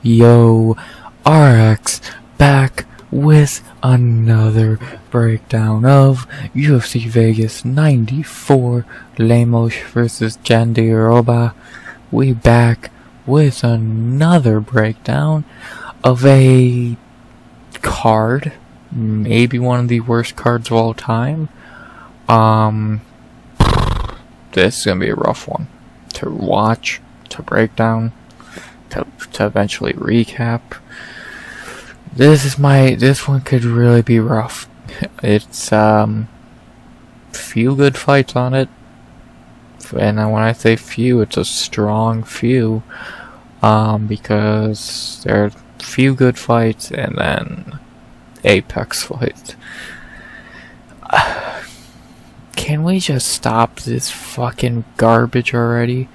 Yo, RX back with another breakdown of UFC Vegas 94, Lemos versus Jandiroba. We back with another breakdown of a card, maybe one of the worst cards of all time. This is gonna be a rough one to watch, to break down, to eventually recap. This one could really be rough. It's few good fights on it, and when I say few, it's a strong few, because there are few good fights and then apex fights. Can we just stop this fucking garbage already?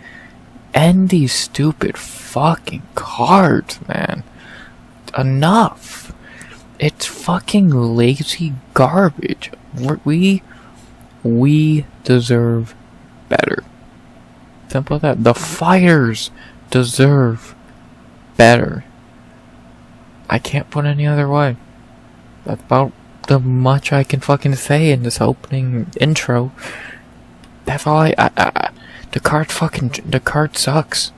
End these stupid fucking cards, man. Enough. It's fucking lazy garbage. We deserve better. Simple as that. The fighters deserve better. I can't put it any other way. That's about the much I can fucking say in this opening intro. That's all the card sucks.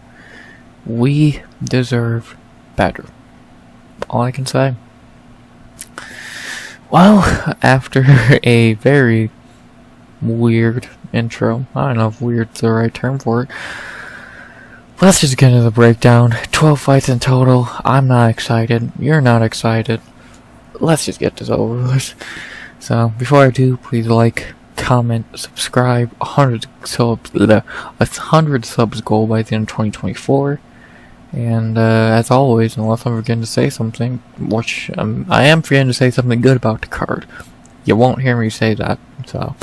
We deserve better. All I can say. Well, after a very weird intro, I don't know if weird's the right term for it, let's just get into the breakdown. 12 fights in total. I'm not excited. You're not excited. Let's just get this over with. So, before I do, please like, comment, subscribe. 100 subs goal by the end of 2024. And as always, unless I'm forgetting to say something, which I am forgetting to say something good about the card, you won't hear me say that. So,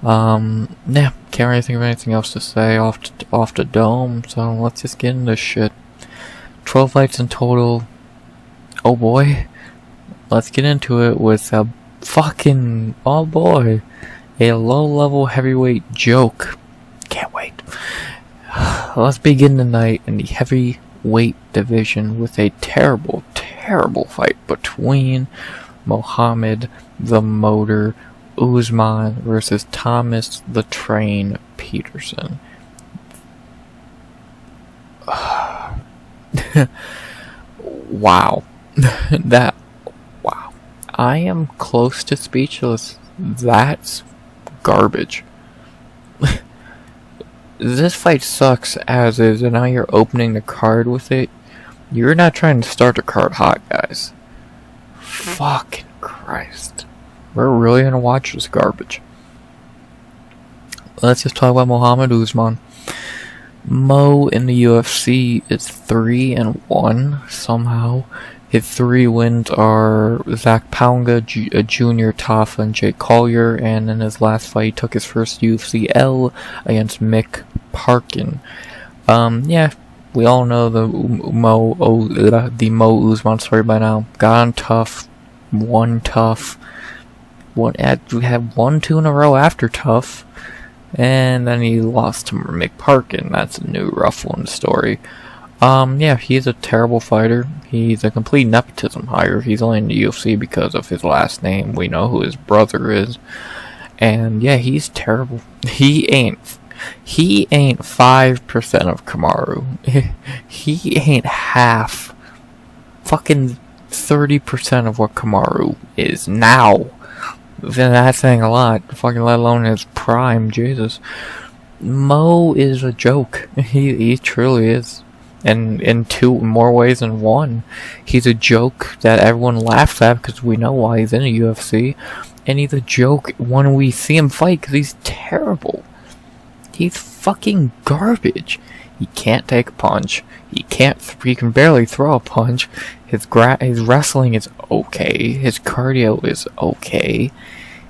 yeah, can't really think of anything else to say off the dome. So let's just get into this shit. 12 fights in total. Oh boy. Let's get into it with a fucking, oh boy, a low-level heavyweight joke. Can't wait. Let's begin tonight in the heavyweight division with a terrible, terrible fight between Mohammed the Motor Usman versus Thomas the Train Petersen. Wow. Wow. I am close to speechless. That's garbage. This fight sucks as is, and now you're opening the card with it. You're not trying to start the card hot, guys. Fucking Christ. We're really gonna watch this garbage. Let's just talk about Mohammed Usman. Mo in the UFC is 3-1 somehow. His 3 wins are Zach Pounga, Junior Tafa, and Jake Collier, and in his last fight he took his first UFC L against Mick Parkin. Yeah, we all know the Mo Usman story by now. Got on tough, won tough. We had 1-2 in a row after tough, and then he lost to Mick Parkin. That's a new rough one story. Yeah, he's a terrible fighter. He's a complete nepotism hire. He's only in the UFC because of his last name. We know who his brother is. And yeah, he's terrible. He ain't 5% of Kamaru. He ain't half. Fucking 30% of what Kamaru is now. Then that's saying a lot. Fucking let alone his prime, Jesus. Mo is a joke. He truly is. And in 2 more ways than one. He's a joke that everyone laughs at because we know why he's in the UFC. And he's a joke when we see him fight because he's terrible. He's fucking garbage. He can't take a punch. He can barely throw a punch. His wrestling is okay. His cardio is okay.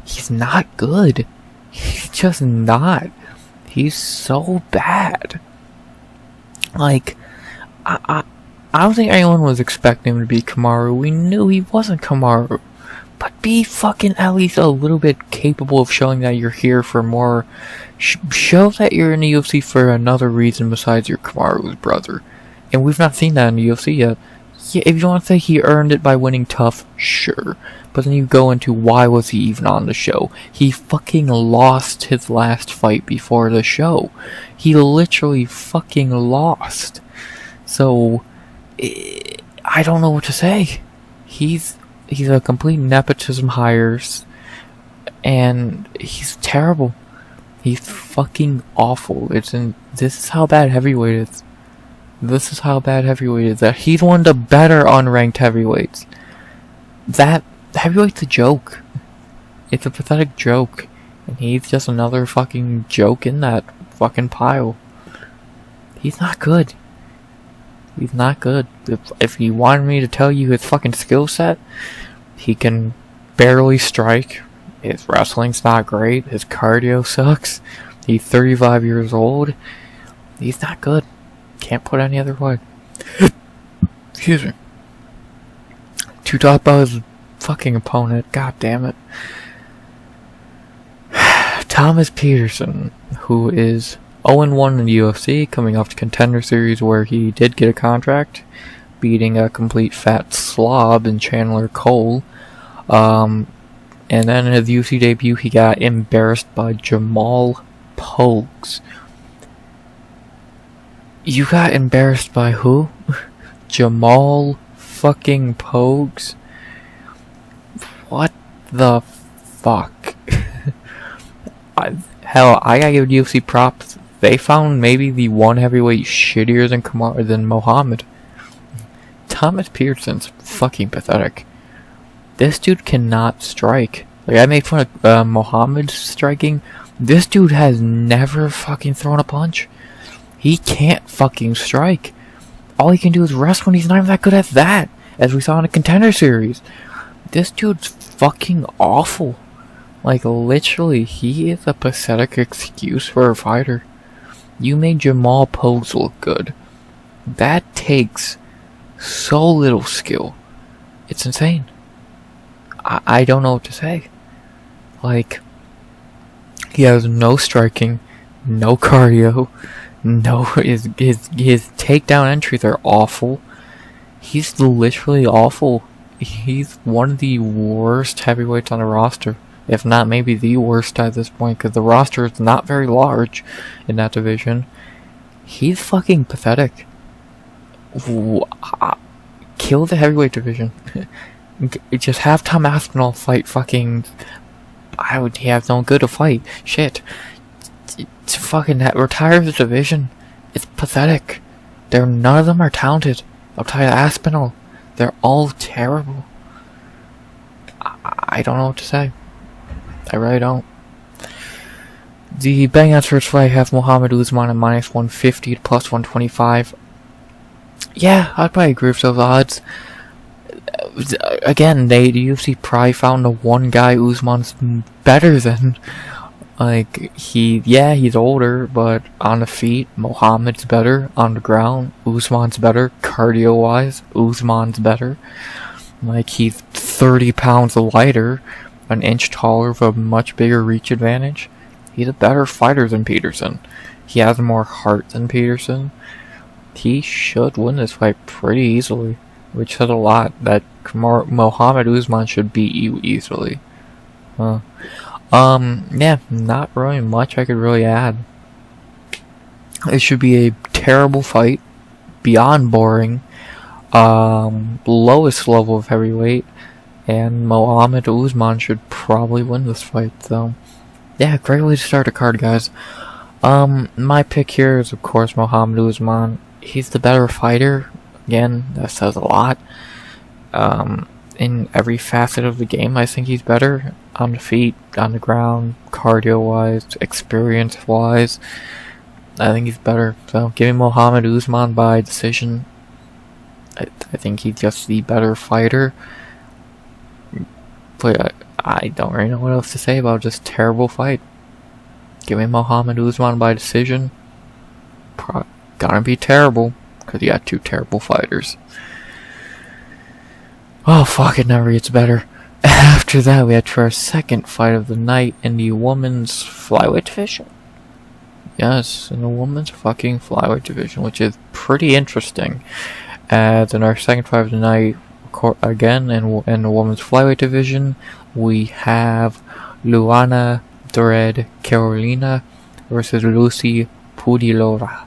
He's not good. He's just not. He's so bad. Like, I don't think anyone was expecting him to be Kamaru. We knew he wasn't Kamaru. But be fucking at least a little bit capable of showing that you're here for more. Show that you're in the UFC for another reason besides your Kamaru's brother. And we've not seen that in the UFC yet. Yeah, if you want to say he earned it by winning tough, sure. But then you go into why was he even on the show? He fucking lost his last fight before the show. He literally fucking lost. So, I don't know what to say. He's a complete nepotism hires, and he's terrible. He's fucking awful. This is how bad heavyweight is. This is how bad heavyweight is. That he's one of the better unranked heavyweights. That heavyweight's a joke. It's a pathetic joke. And he's just another fucking joke in that fucking pile. He's not good. He's not good. If you wanted me to tell you his fucking skill set, he can barely strike. His wrestling's not great. His cardio sucks. He's 35 years old. He's not good. Can't put any other way. Excuse me. To talk about his fucking opponent. God damn it. Thomas Petersen, who is 0-1 in the UFC, coming off the Contender Series where he did get a contract, beating a complete fat slob in Chandler Cole. And then in his UFC debut, he got embarrassed by Jamal Pogues. You got embarrassed by who? Jamal fucking Pogues? What the fuck? Hell, I gotta give UFC props. They found maybe the one heavyweight shittier than Mohammed. Thomas Petersen's fucking pathetic. This dude cannot strike. Like, I made fun of Mohammed's striking. This dude has never fucking thrown a punch. He can't fucking strike. All he can do is wrestle, and he's not even that good at that, as we saw in the Contender Series. This dude's fucking awful. Like, literally, he is a pathetic excuse for a fighter. You made Jamal Pogues look good. That takes so little skill. It's insane. I don't know what to say. Like, he has no striking, no cardio, no, his takedown entries are awful. He's literally awful. He's one of the worst heavyweights on the roster, if not maybe the worst at this point, because the roster is not very large in that division. He's fucking pathetic. Kill the heavyweight division. Just have Tom Aspinall fight fucking... he has no good to fight. Shit. It's fucking retire the division. It's pathetic. None of them are talented. Outside of Aspinall. They're all terrible. I don't know what to say. I really don't. The betting odds for this fight have Mohammed Usman at -150 to +125. Yeah, I'd probably agree with those odds. Again, the UFC probably found the one guy Usman's better than. Like, he's older, but on the feet, Mohammed's better. On the ground, Usman's better. Cardio-wise, Usman's better. Like, he's 30 pounds lighter, an inch taller with a much bigger reach advantage. He's a better fighter than Petersen. He has more heart than Petersen. He should win this fight pretty easily, which says a lot that Mohammed Usman should beat you easily. Yeah, not really much I could really add. It should be a terrible fight, beyond boring, lowest level of heavyweight, and Mohammed Usman should probably win this fight, so yeah, great way to start a card, guys. My pick here is, of course, Mohammed Usman. He's the better fighter. Again, that says a lot. In every facet of the game, I think he's better. On the feet, on the ground, cardio-wise, experience-wise. I think he's better. So, give me Mohammed Usman by decision. I think he's just the better fighter. But I don't really know what else to say about this terrible fight. Give me Mohammed Usman by decision. Gonna be terrible, because you got two terrible fighters. Oh, fuck, it never gets better. After that, we had to our second fight of the night in the women's flyweight division. Yes, in the women's fucking flyweight division, which is pretty interesting. As in our second fight of the night, again in the women's flyweight division, we have Luana Carolina versus Lucie Pudilová.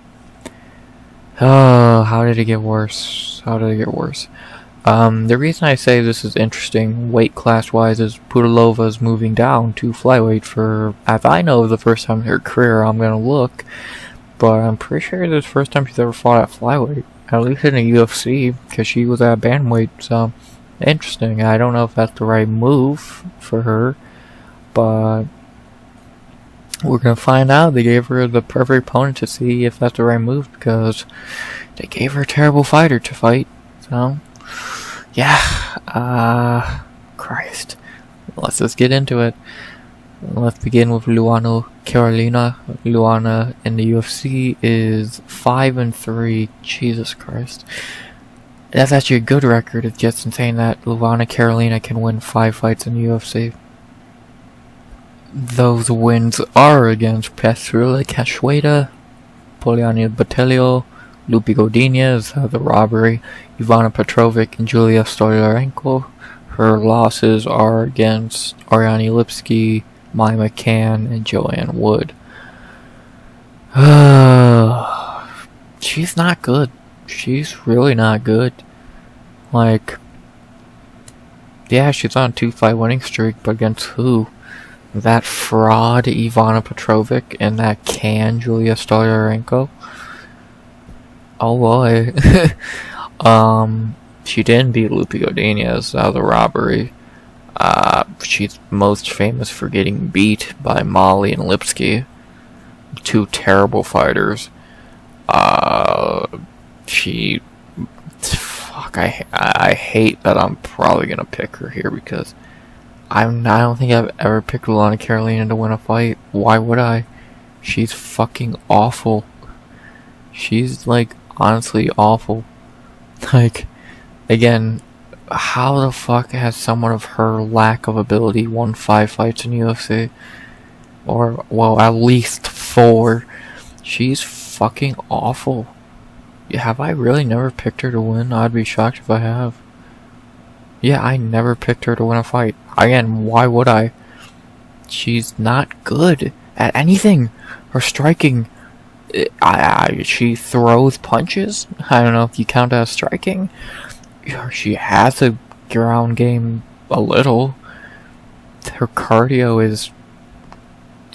Oh, how did it get worse? The reason I say this is interesting, weight class wise, is Pudilova's moving down to flyweight for, as I know, the first time in her career. I'm gonna look, but I'm pretty sure this is the first time she's ever fought at flyweight, at least in the UFC, because she was at bantamweight. So interesting. I don't know if that's the right move for her, but we're gonna find out. They gave her the perfect opponent to see if that's the right move, because they gave her a terrible fighter to fight. So yeah, Christ. Let's just get into it. Let's begin with Luana Carolina. Luana in the UFC is 5-3. Jesus Christ. That's actually a good record. It's just insane that Luana Carolina can win 5 fights in the UFC. Those wins are against Petrula Cachueta, Poliana Botelho, Lupi Godinez, the robbery, Ivana Petrovic, and Julia Stolarenko. Her losses are against Ariane Lipsky, Mai McCann, and Joanne Wood. She's not good. She's really not good. Like, yeah, she's on a 2-fight winning streak, but against who? That fraud Ivana Petrovic and that Julia Stolarenko. Oh boy. She didn't beat Lupi Godinez out of the robbery. She's most famous for getting beat by Molly and Lipsky. 2 terrible fighters. I hate that I'm probably gonna pick her here, because I don't think I've ever picked Luana Carolina to win a fight. Why would I? She's fucking awful. She's, like, honestly awful. Like, again, how the fuck has someone of her lack of ability won 5 fights in UFC? Or, well, at least 4. She's fucking awful. Have I really never picked her to win? I'd be shocked if I have. Yeah, I never picked her to win a fight. Again, why would I? She's not good at anything. Her striking, she throws punches. I don't know if you count that as striking. She has a ground game a little. Her cardio is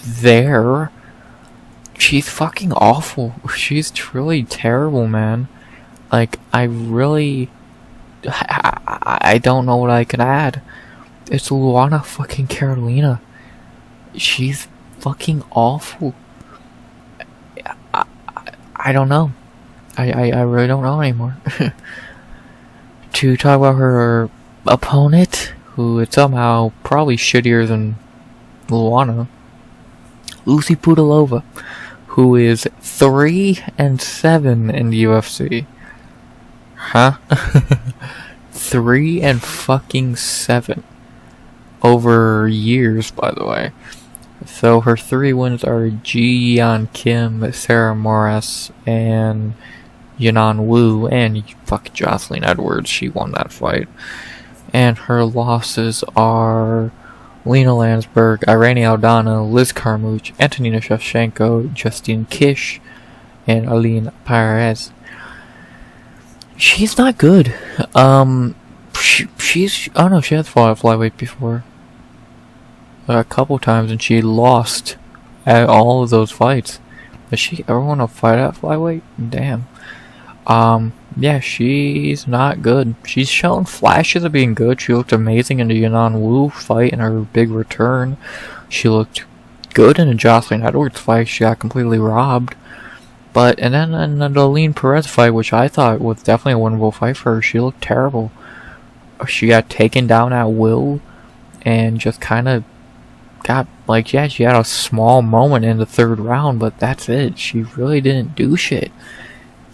there. She's fucking awful. She's truly terrible, man. Like, I don't know what I can add. It's Luana fucking Carolina. She's fucking awful. I don't know. I really don't know anymore. To talk about her opponent, who is somehow probably shittier than Luana, Lucie Pudilová, who is 3-7 in the UFC. Huh? 3-7 over years, by the way. So her 3 wins are Ji Yeon Kim, Sarah Morris, and Yanan Wu, and fucking Jocelyn Edwards. She won that fight. And her losses are Lena Landsberg, Irene Aldana, Liz Carmouche, Antonina Shevchenko, Justine Kish, and Aline Perez. She's not good. She has fought at flyweight before. A couple times, and she lost at all of those fights. Does she ever want to fight at flyweight? Damn. Yeah, she's not good. She's shown flashes of being good. She looked amazing in the Yanan Wu fight in her big return. She looked good in the Jocelyn Edwards fight. She got completely robbed. And then in the Aline Perez fight, which I thought was definitely a winnable fight for her, she looked terrible. She got taken down at will, and just kind of got, like, yeah, she had a small moment in the 3rd round, but that's it. She really didn't do shit.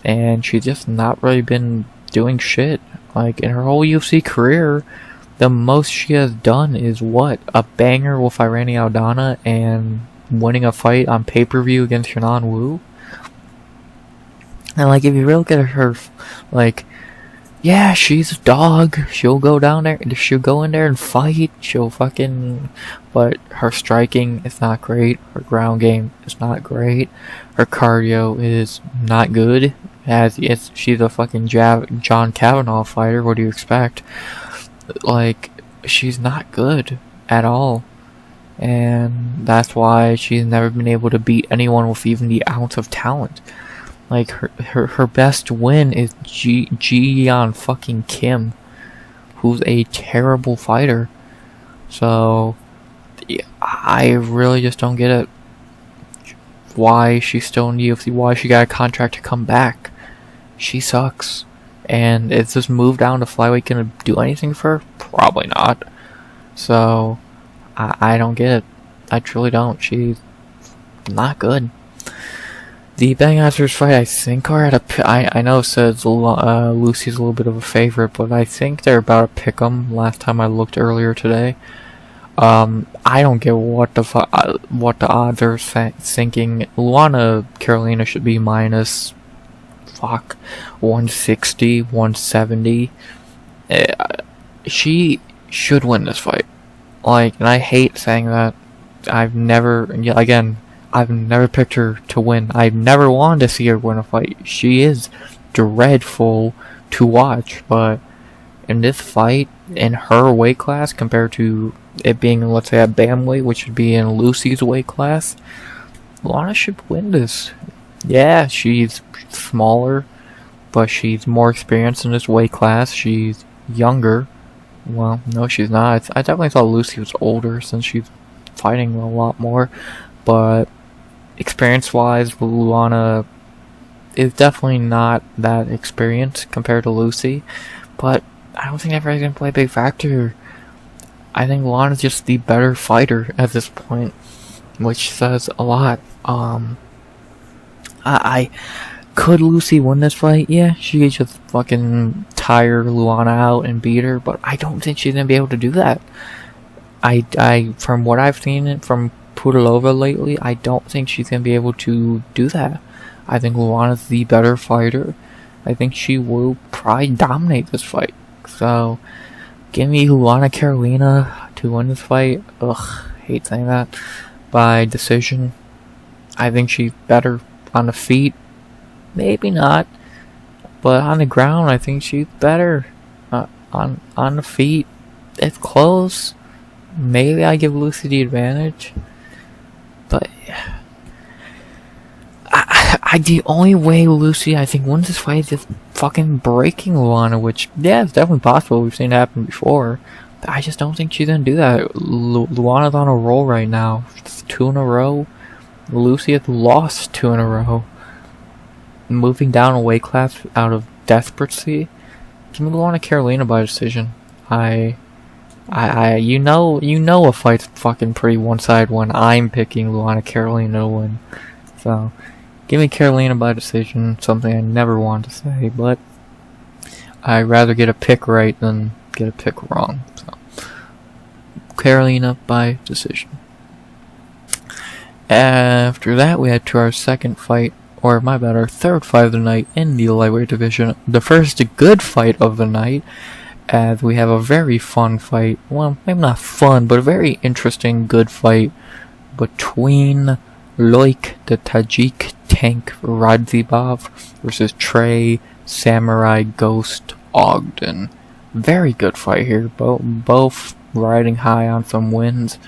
And she's just not really been doing shit. Like, in her whole UFC career, the most she has done is what? A banger with Irene Aldana and winning a fight on pay-per-view against Yanan Wu? And, like, if you really look at her, like, yeah, she's a dog. She'll go down there. She'll go in there and fight. She'll fucking. But her striking is not great. Her ground game is not great. Her cardio is not good. She's a fucking John Kavanaugh fighter. What do you expect? Like, she's not good at all. And that's why she's never been able to beat anyone with even the ounce of talent. Like, her best win is Ji-yeon fucking Kim, who's a terrible fighter. So, yeah, I really just don't get it. Why she's still in the UFC, why she got a contract to come back. She sucks. And is this move down to flyweight gonna do anything for her? Probably not. So, I don't get it. I truly don't. She's not good. The Bang Masters fight, I think, are at a. I know it says Lucie's a little bit of a favorite, but I think they're about to pick 'em. Last time I looked earlier today. I don't get what the odds are thinking. Luana Carolina should be minus 160, 170. She should win this fight. Like, and I hate saying that. I've never picked her to win. I've never wanted to see her win a fight. She is dreadful to watch, but in this fight, in her weight class, compared to it being, let's say, at bantamweight, which would be in Lucie's weight class, Luana should win this. Yeah, she's smaller, but she's more experienced in this weight class. She's younger. Well, no, she's not. I definitely thought Lucie was older since she's fighting a lot more, but experience-wise, Luana is definitely not that experienced compared to Lucie, but I don't think that really going to play a big factor. I think Luana's just the better fighter at this point, which says a lot. Could Lucie win this fight? Yeah, she could just fucking tire Luana out and beat her, but I don't think she's gonna be able to do that. From what I've seen from Pudilová lately, I don't think she's gonna be able to do that. I think Luana's the better fighter. I think she will probably dominate this fight. So, give me Luana Carolina to win this fight. Ugh, hate saying that. By decision. I think she's better on the feet. Maybe not, but on the ground, I think she's better. On the feet, it's close. Maybe I give Lucie the advantage, but the only way Lucie, I think, wins this fight is just fucking breaking Luana, which, yeah, it's definitely possible. We've seen it happen before, but I just don't think she's gonna do that. Luana's on a roll right now. It's 2 in a row. Lucie has lost 2 in a row. Moving down a weight class out of desperacy. Give me Luana Carolina by decision. You know a fight's fucking pretty one-sided when I'm picking Luana Carolina to win. So, give me Carolina by decision. Something I never wanted to say, but I'd rather get a pick right than get a pick wrong. So, Carolina by decision. After that, we head to our second fight. Or, my bad, our third fight of the night in the lightweight division. The first good fight of the night, as we have a very fun fight. Well, maybe not fun, but a very interesting, good fight between Loik, the Tajik tank Radzhabov, versus Trey, Samurai Ghost Ogden. Very good fight here. Both riding high on some wins.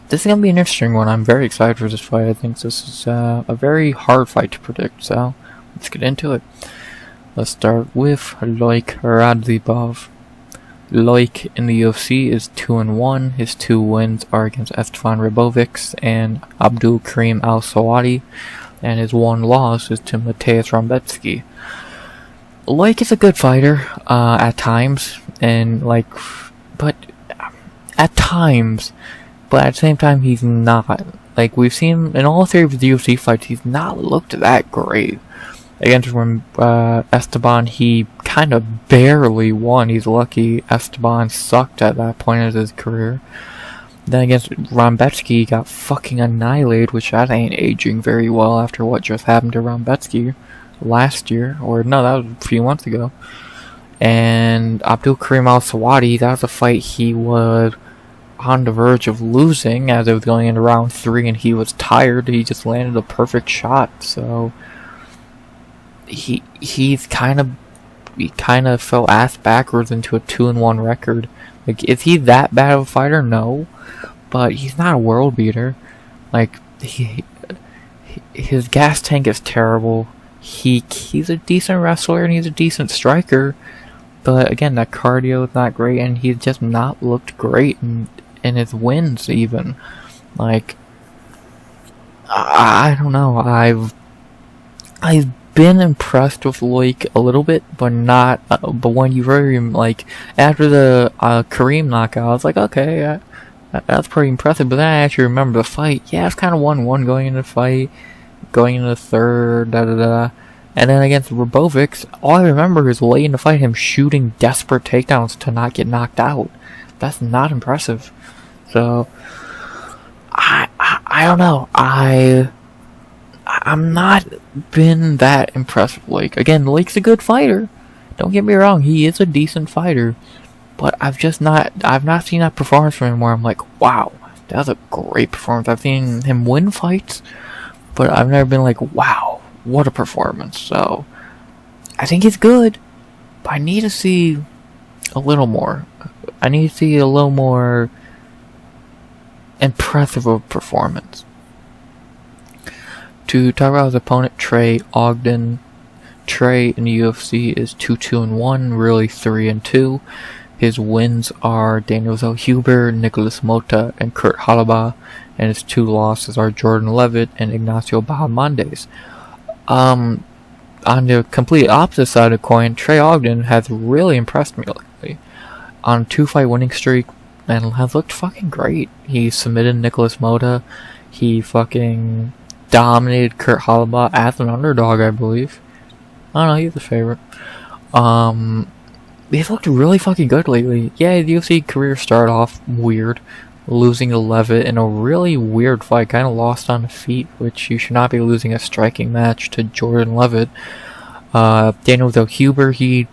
This is going to be an interesting one. I'm very excited for this fight. I think this is a very hard fight to predict, so let's get into it. Let's start with Loik Radzhabov. Loik in the UFC is 2-1. His 2 wins are against Esteban Ribovics and Abdul Karim Al-Sawadi, and his 1 loss is to Mateusz Rambetsky. Loik is a good fighter at times, and but at times. But at the same time, he's not. Like, we've seen in all 3 of his UFC fights, he's not looked that great. Against Esteban, he kind of barely won. He's lucky Esteban sucked at that point of his career. Then against Rambetsky, he got fucking annihilated, which that ain't aging very well after what just happened to Rambetsky last year. Or, no, that was a few months ago. And Abdul Karim Al-Sawadi, that was a fight he was on the verge of losing as it was going into round 3, and he was tired. He just landed a perfect shot, so he kind of fell ass backwards into a 2-1 record. Like, is he that bad of a fighter? No, but he's not a world beater. Like, his gas tank is terrible. He's a decent wrestler and he's a decent striker, but again, that cardio is not great, and he's just not looked great in his wins even. Like, I don't know. I've been impressed with Loik a little bit, but not. But when you heard him, like, after the Kareem knockout, I was like, okay, that's pretty impressive. But then I actually remember the fight. Yeah, it's kind of 1-1 going into the fight, going into the third, and then against Robovics, all I remember is late in the fight him shooting desperate takedowns to not get knocked out. That's not impressive. So I don't know. I'm not been that impressed with Loik. Again, Loik's a good fighter. Don't get me wrong, he is a decent fighter. But I've not seen that performance from him where I'm like, wow, that was a great performance. I've seen him win fights, but I've never been like, wow, what a performance. So I think he's good, but I need to see a little more. I need to see a little more impressive of a performance. To talk about his opponent, Trey Ogden. Trey in the UFC is 2-2-1, really 3-2. His wins are Daniel Zellhuber, Nicholas Mota, and Kurt Holobaugh, and his 2 losses are Jordan Levitt and Ignacio Bahamondes. On the complete opposite side of the coin, Trey Ogden has really impressed me lately. On a 2-fight winning streak, and has looked fucking great. He submitted Nicholas Mota. He fucking dominated Kurt Holobaugh as an underdog, I believe. I don't know, he's the favorite. He's looked really fucking good lately. Yeah, the UFC career started off weird, losing to Levitt in a really weird fight, kind of lost on the feet, which you should not be losing a striking match to Jordan Levitt. Daniel Zellhuber, he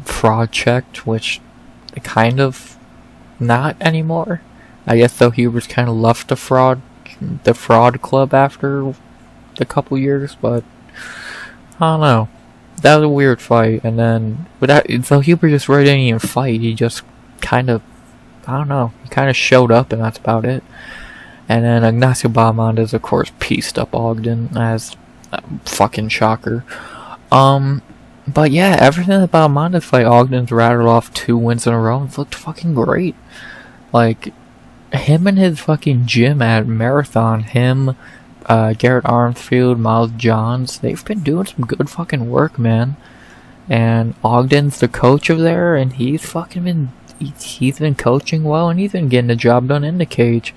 fraud checked, which kind of not anymore. I guess Zellhuber's kind of left the fraud club after a couple years, but I don't know. That was a weird fight, and then Zellhuber just really didn't even fight. He just kind of, I don't know, he kind of showed up, and that's about it. And then Ignacio Bahamondes, of course, pieced up Ogden as a fucking shocker. But yeah, everything about Bahamondes fight, Ogden's rattled off 2 wins in a row. It looked fucking great. Like, him and his fucking gym at Marathon, him, Garrett Armfield, Miles Johns, they've been doing some good fucking work, man. And Ogden's the coach of there, and he's fucking been, he's been coaching well, and he's been getting the job done in the cage.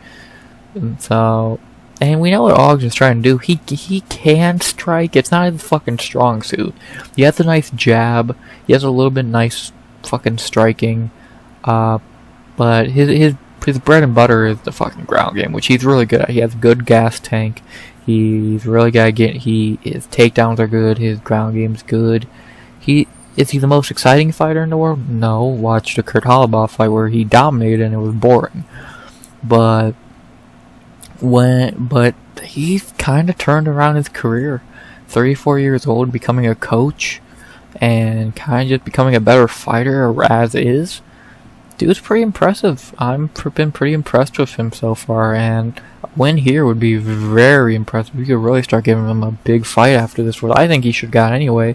And so, and we know what Ogden's trying to do. He can strike. It's not his fucking strong suit. He has a nice jab. He has a little bit nice fucking striking. But his bread and butter is the fucking ground game, which he's really good at. He has a good gas tank. He's really good at getting, his takedowns are good. His ground game's good. Is he the most exciting fighter in the world? No. Watch the Kurt Holobaugh fight where he dominated and it was boring. But he's kind of turned around his career. 34 years old, becoming a coach, and kind of just becoming a better fighter as is. Dude's pretty impressive. I've been pretty impressed with him so far, and a win here would be very impressive. You could really start giving him a big fight after this, what I think he should got anyway.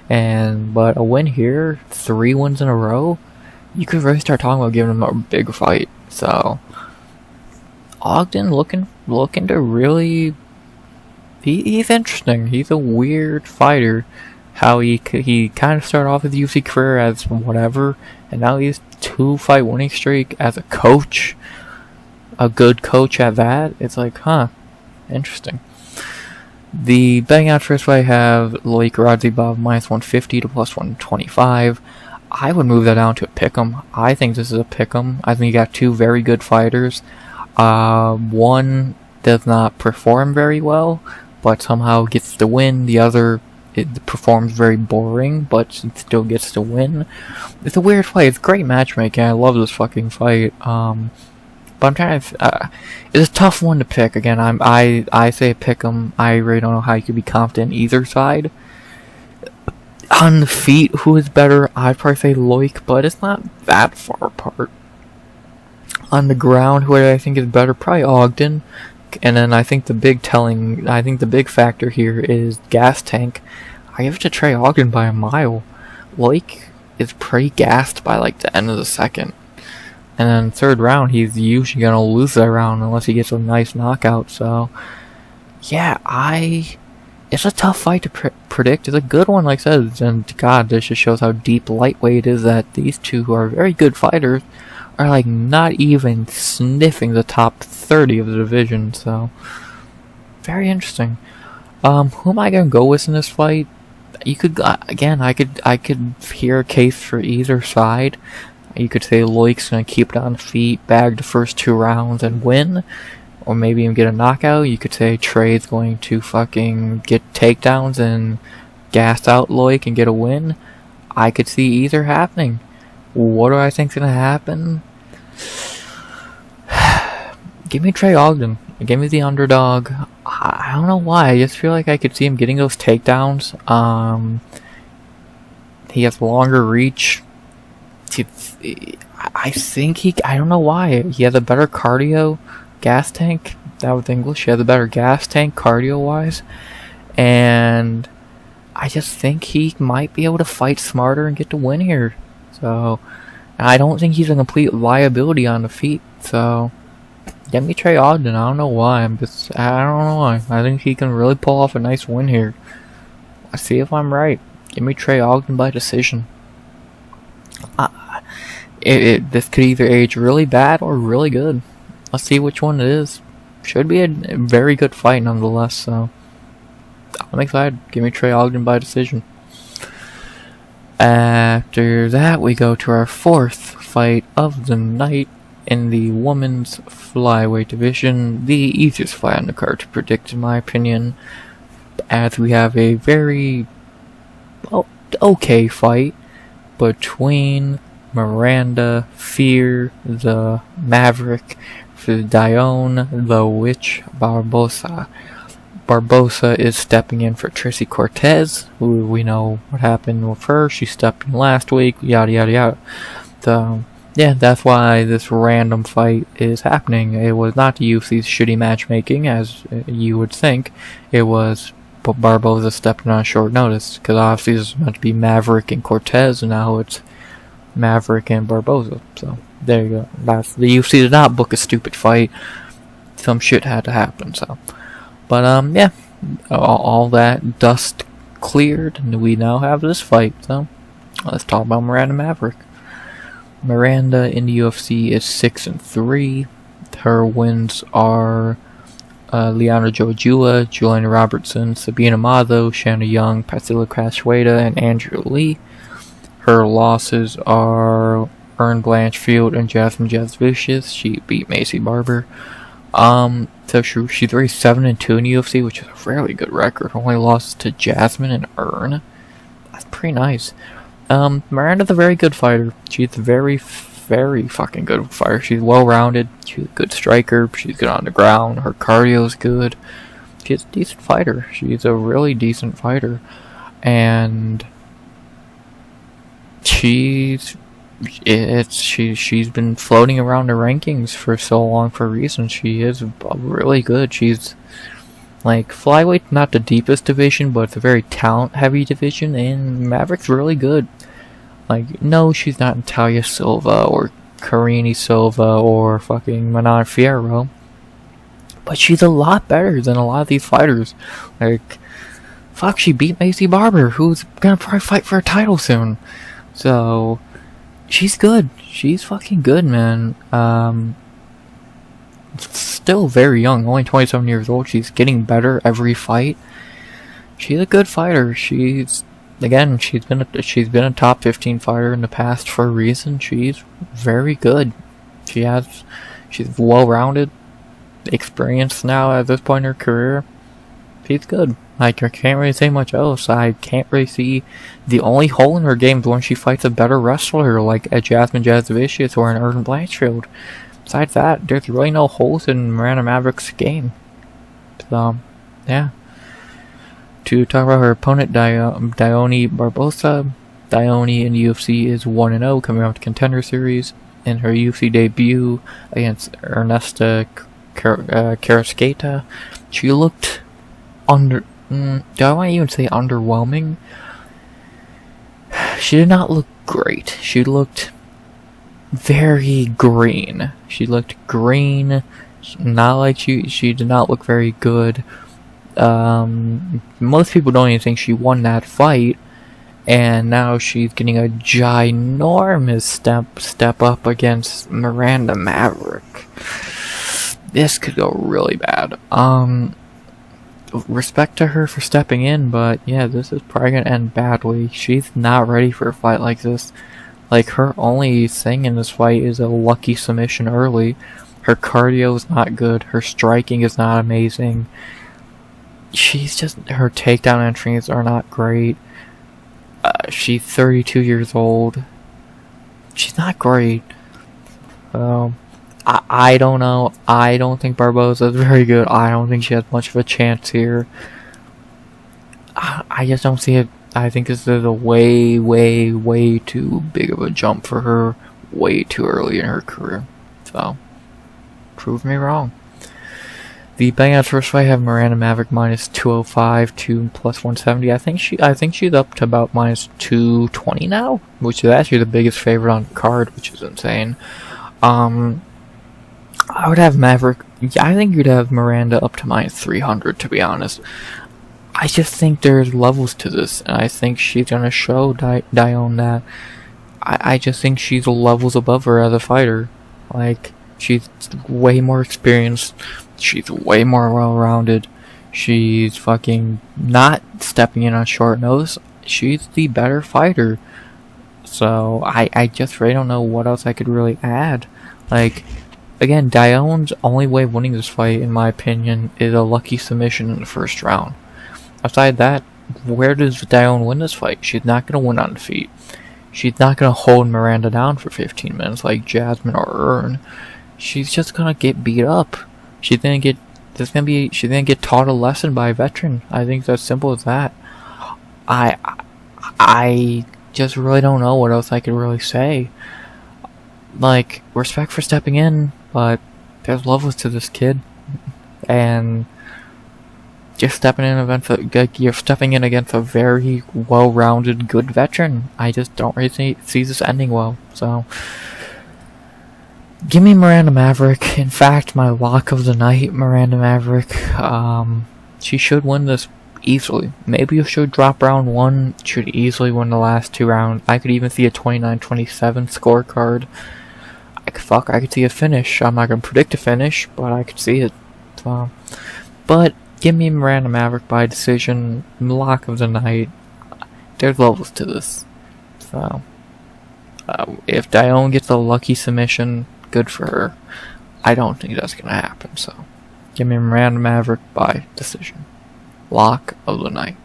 But a win here, 3 wins in a row, you could really start talking about giving him a big fight. So Ogden looking to really, he's interesting. He's a weird fighter. How he kind of started off his UFC career as whatever, and now he's 2-fight winning streak as a coach, a good coach at that. It's like, huh, interesting. The betting odds for this fight have Loik Radzhabov -150 to +125. I would move that down to a pick'em. I think this is a pick'em. I think you got 2 very good fighters. One does not perform very well, but somehow gets the win. The other it performs very boring, but it still gets to win. It's a weird fight. It's great matchmaking. I love this fucking fight. But I'm trying to. It's a tough one to pick. Again, I say pick 'em. I really don't know how you could be confident either side. On the feet, who is better? I'd probably say Loik, but it's not that far apart. On the ground, who I think is better? Probably Ogden. And then I think the big factor here is gas tank. I give it to Trey Ogden by a mile. Loik is pretty gassed by like the end of the second. And then third round, he's usually gonna lose that round unless he gets a nice knockout. So, yeah, it's a tough fight to predict. It's a good one, like I said. And God, this just shows how deep lightweight is that these two, who are very good fighters, are like not even sniffing the top 30 of the division. So, very interesting. Who am I gonna go with in this fight? You could again, I could hear a case for either side. You could say Loik's gonna keep it on the feet, bag the first 2 rounds, and win. Or maybe even get a knockout. You could say Trey's going to fucking get takedowns and gas out Loik and get a win. I could see either happening. What do I think's gonna happen? Give me Trey Ogden. Give me the underdog. I don't know why. I just feel like I could see him getting those takedowns. He has longer reach. I think I don't know why. He has a better cardio. Gas tank, that was English. He has a better gas tank cardio wise, and I just think he might be able to fight smarter and get the win here. So I don't think he's a complete liability on the feet. So get me Trey Ogden. I don't know why. I don't know why. I think he can really pull off a nice win here. Let's see if I'm right. Give me Trey Ogden by decision. This could either age really bad or really good. Let's see which one it is. Should be a very good fight nonetheless, so I'm excited. Give me Trey Ogden by decision. After that, we go to our 4th fight of the night in the women's flyweight division. The easiest fight on the card to predict, in my opinion, as we have a very okay fight between Miranda, Fear, the Maverick, for Dione, the Witch, Barbosa. Barbosa is stepping in for Tracy Cortez, who we know what happened with her. She stepped in last week, yada yada yada. So, yeah, that's why this random fight is happening. It was not the UFC's shitty matchmaking, as you would think. It was Barbosa stepping on short notice, because obviously this was meant to be Maverick and Cortez, and now it's Maverick and Barbosa. So there you go. That's the UFC did not book a stupid fight. Some shit had to happen. So, but yeah, all that dust cleared, and we now have this fight. So let's talk about Miranda Maverick. Miranda in the UFC is 6-3. Her wins are Liana Jojua, Juliana Robertson, Sabina Mazo, Shanna Young, Priscilla Crashweda, and Andrew Lee. Her losses are Erin Blanchfield and Jasmine Jasvicious. She beat Macy Barber. So she's already 7-2 in the UFC, which is a fairly good record. Only losses to Jasmine and Erin. That's pretty nice. Miranda's a very good fighter. She's a very, very fucking good fighter. She's well-rounded. She's a good striker. She's good on the ground. Her cardio's good. She's a decent fighter. She's a really decent fighter. And she's been floating around the rankings for so long for a reason. She is really good. She's like, flyweight, not the deepest division, but it's a very talent-heavy division, and Maverick's really good. Like, no, she's not Natalia Silva or Karine Silva or fucking Manon Fierro, but she's a lot better than a lot of these fighters. Like, fuck, she beat Macy Barber, who's gonna probably fight for a title soon. So, she's good. She's fucking good, man. Still very young, only 27 years old. She's getting better every fight. She's a good fighter. She's been a top 15 fighter in the past for a reason. She's very good. She's well-rounded, experienced now at this point in her career. She's good. Like, I can't really say much else. I can't really see the only hole in her game is when she fights a better wrestler like a Jasmine Jasovicius or an Erden Blanchfield. Besides that, there's really no holes in Miranda Maverick's game. So, yeah. To talk about her opponent, Dione Barbosa. Dione in the UFC is 1-0, coming out of the Contender Series. In her UFC debut against Ernesta Kruschewsky, she looked do I want to even say underwhelming? She did not look great. She looked very green. She looked green. Not like she did not look very good. Most people don't even think she won that fight, and now she's getting a ginormous step up against Miranda Maverick. This could go really bad. Respect to her for stepping in, but yeah, this is probably gonna end badly. She's not ready for a fight like this. Like, her only thing in this fight is a lucky submission early. Her cardio is not good. Her striking is not amazing. Her takedown entries are not great. She's 32 years old. She's not great. I don't know. I don't think Barbosa is very good. I don't think she has much of a chance here. I just don't see it. I think this is a way, way, way too big of a jump for her. Way too early in her career. So, prove me wrong. The betting odds first fight have Miranda Maverick minus 205 to plus 170. I think she's up to about minus 220 now, which is actually the biggest favorite on the card, which is insane. I would have Maverick. I think you'd have Miranda up to minus 300, to be honest. I just think there's levels to this, and I think she's gonna show Dione that. I just think she's levels above her as a fighter. Like, she's way more experienced. She's way more well-rounded. She's fucking not stepping in on short notice. She's the better fighter. So, I just really don't know what else I could really add. Like, again, Dione's only way of winning this fight, in my opinion, is a lucky submission in the first round. Outside that, where does Dione win this fight? She's not going to win on feet. She's not going to hold Miranda down for 15 minutes like Jasmine or Ern. She's just going to get beat up. She's going to get taught a lesson by a veteran. I think it's as simple as that. I just really don't know what else I could really say. Like, respect for stepping in, but there's levels to this kid, and just you're stepping in against a very well-rounded, good veteran. I just don't really see this ending well. So, give me Miranda Maverick. In fact, my lock of the night, Miranda Maverick. She should win this easily. Maybe you should drop round 1. Should easily win the last 2 rounds. I could even see a 29-27 scorecard. I could see a finish. I'm not going to predict a finish, but I could see it. So, but give me Miranda Maverick by decision. Lock of the night. There's levels to this. So, if Dione gets a lucky submission, good for her. I don't think that's going to happen. So, give me Miranda Maverick by decision. Lock of the night.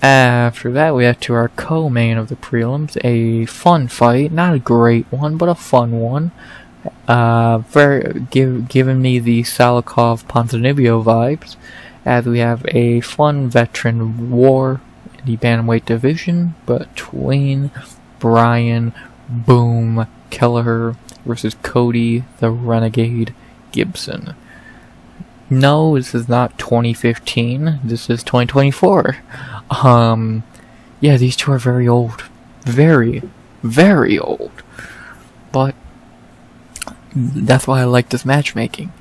After that, we head to our co-main of the prelims. A fun fight, not a great one, but a fun one. Giving me the Salikov-Ponzinibbio vibes, as we have a fun veteran war in the bantamweight division between Brian Boom Kelleher versus Cody the Renegade Gibson. No, this is not 2015. This is 2024. Yeah, these two are very old. Very, very old. But that's why I like this matchmaking.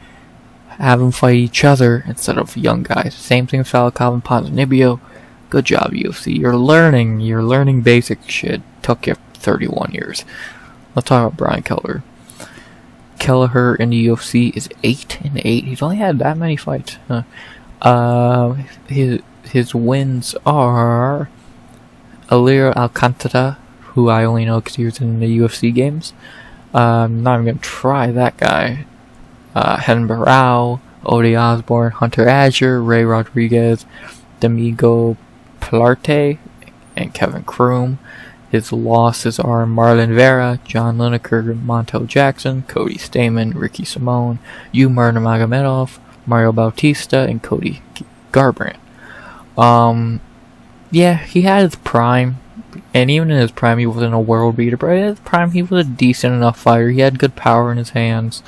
Have them fight each other instead of young guys. Same thing with Salikov and Ponzinibbio. Good job, UFC. You're learning basic shit. Took you 31 years. Let's talk about Brian Kelleher. Kelleher in the UFC is 8-8. He's only had that many fights. His wins are Alir Alcantara, who I only know because he was in the UFC games. I'm not even going to try that guy. Hen Barao, Ode Osborne, Hunter Azure, Ray Rodriguez, Domingo Plarte, and Kevin Kroom. His losses are Marlon Vera, John Lineker, Montel Jackson, Cody Stamen, Ricky Simone, Umar Nurmagomedov, Mario Bautista, and Cody Garbrandt. Yeah, he had his prime, and even in his prime he wasn't a world beater, but in his prime he was a decent enough fighter. He had good power in his hands.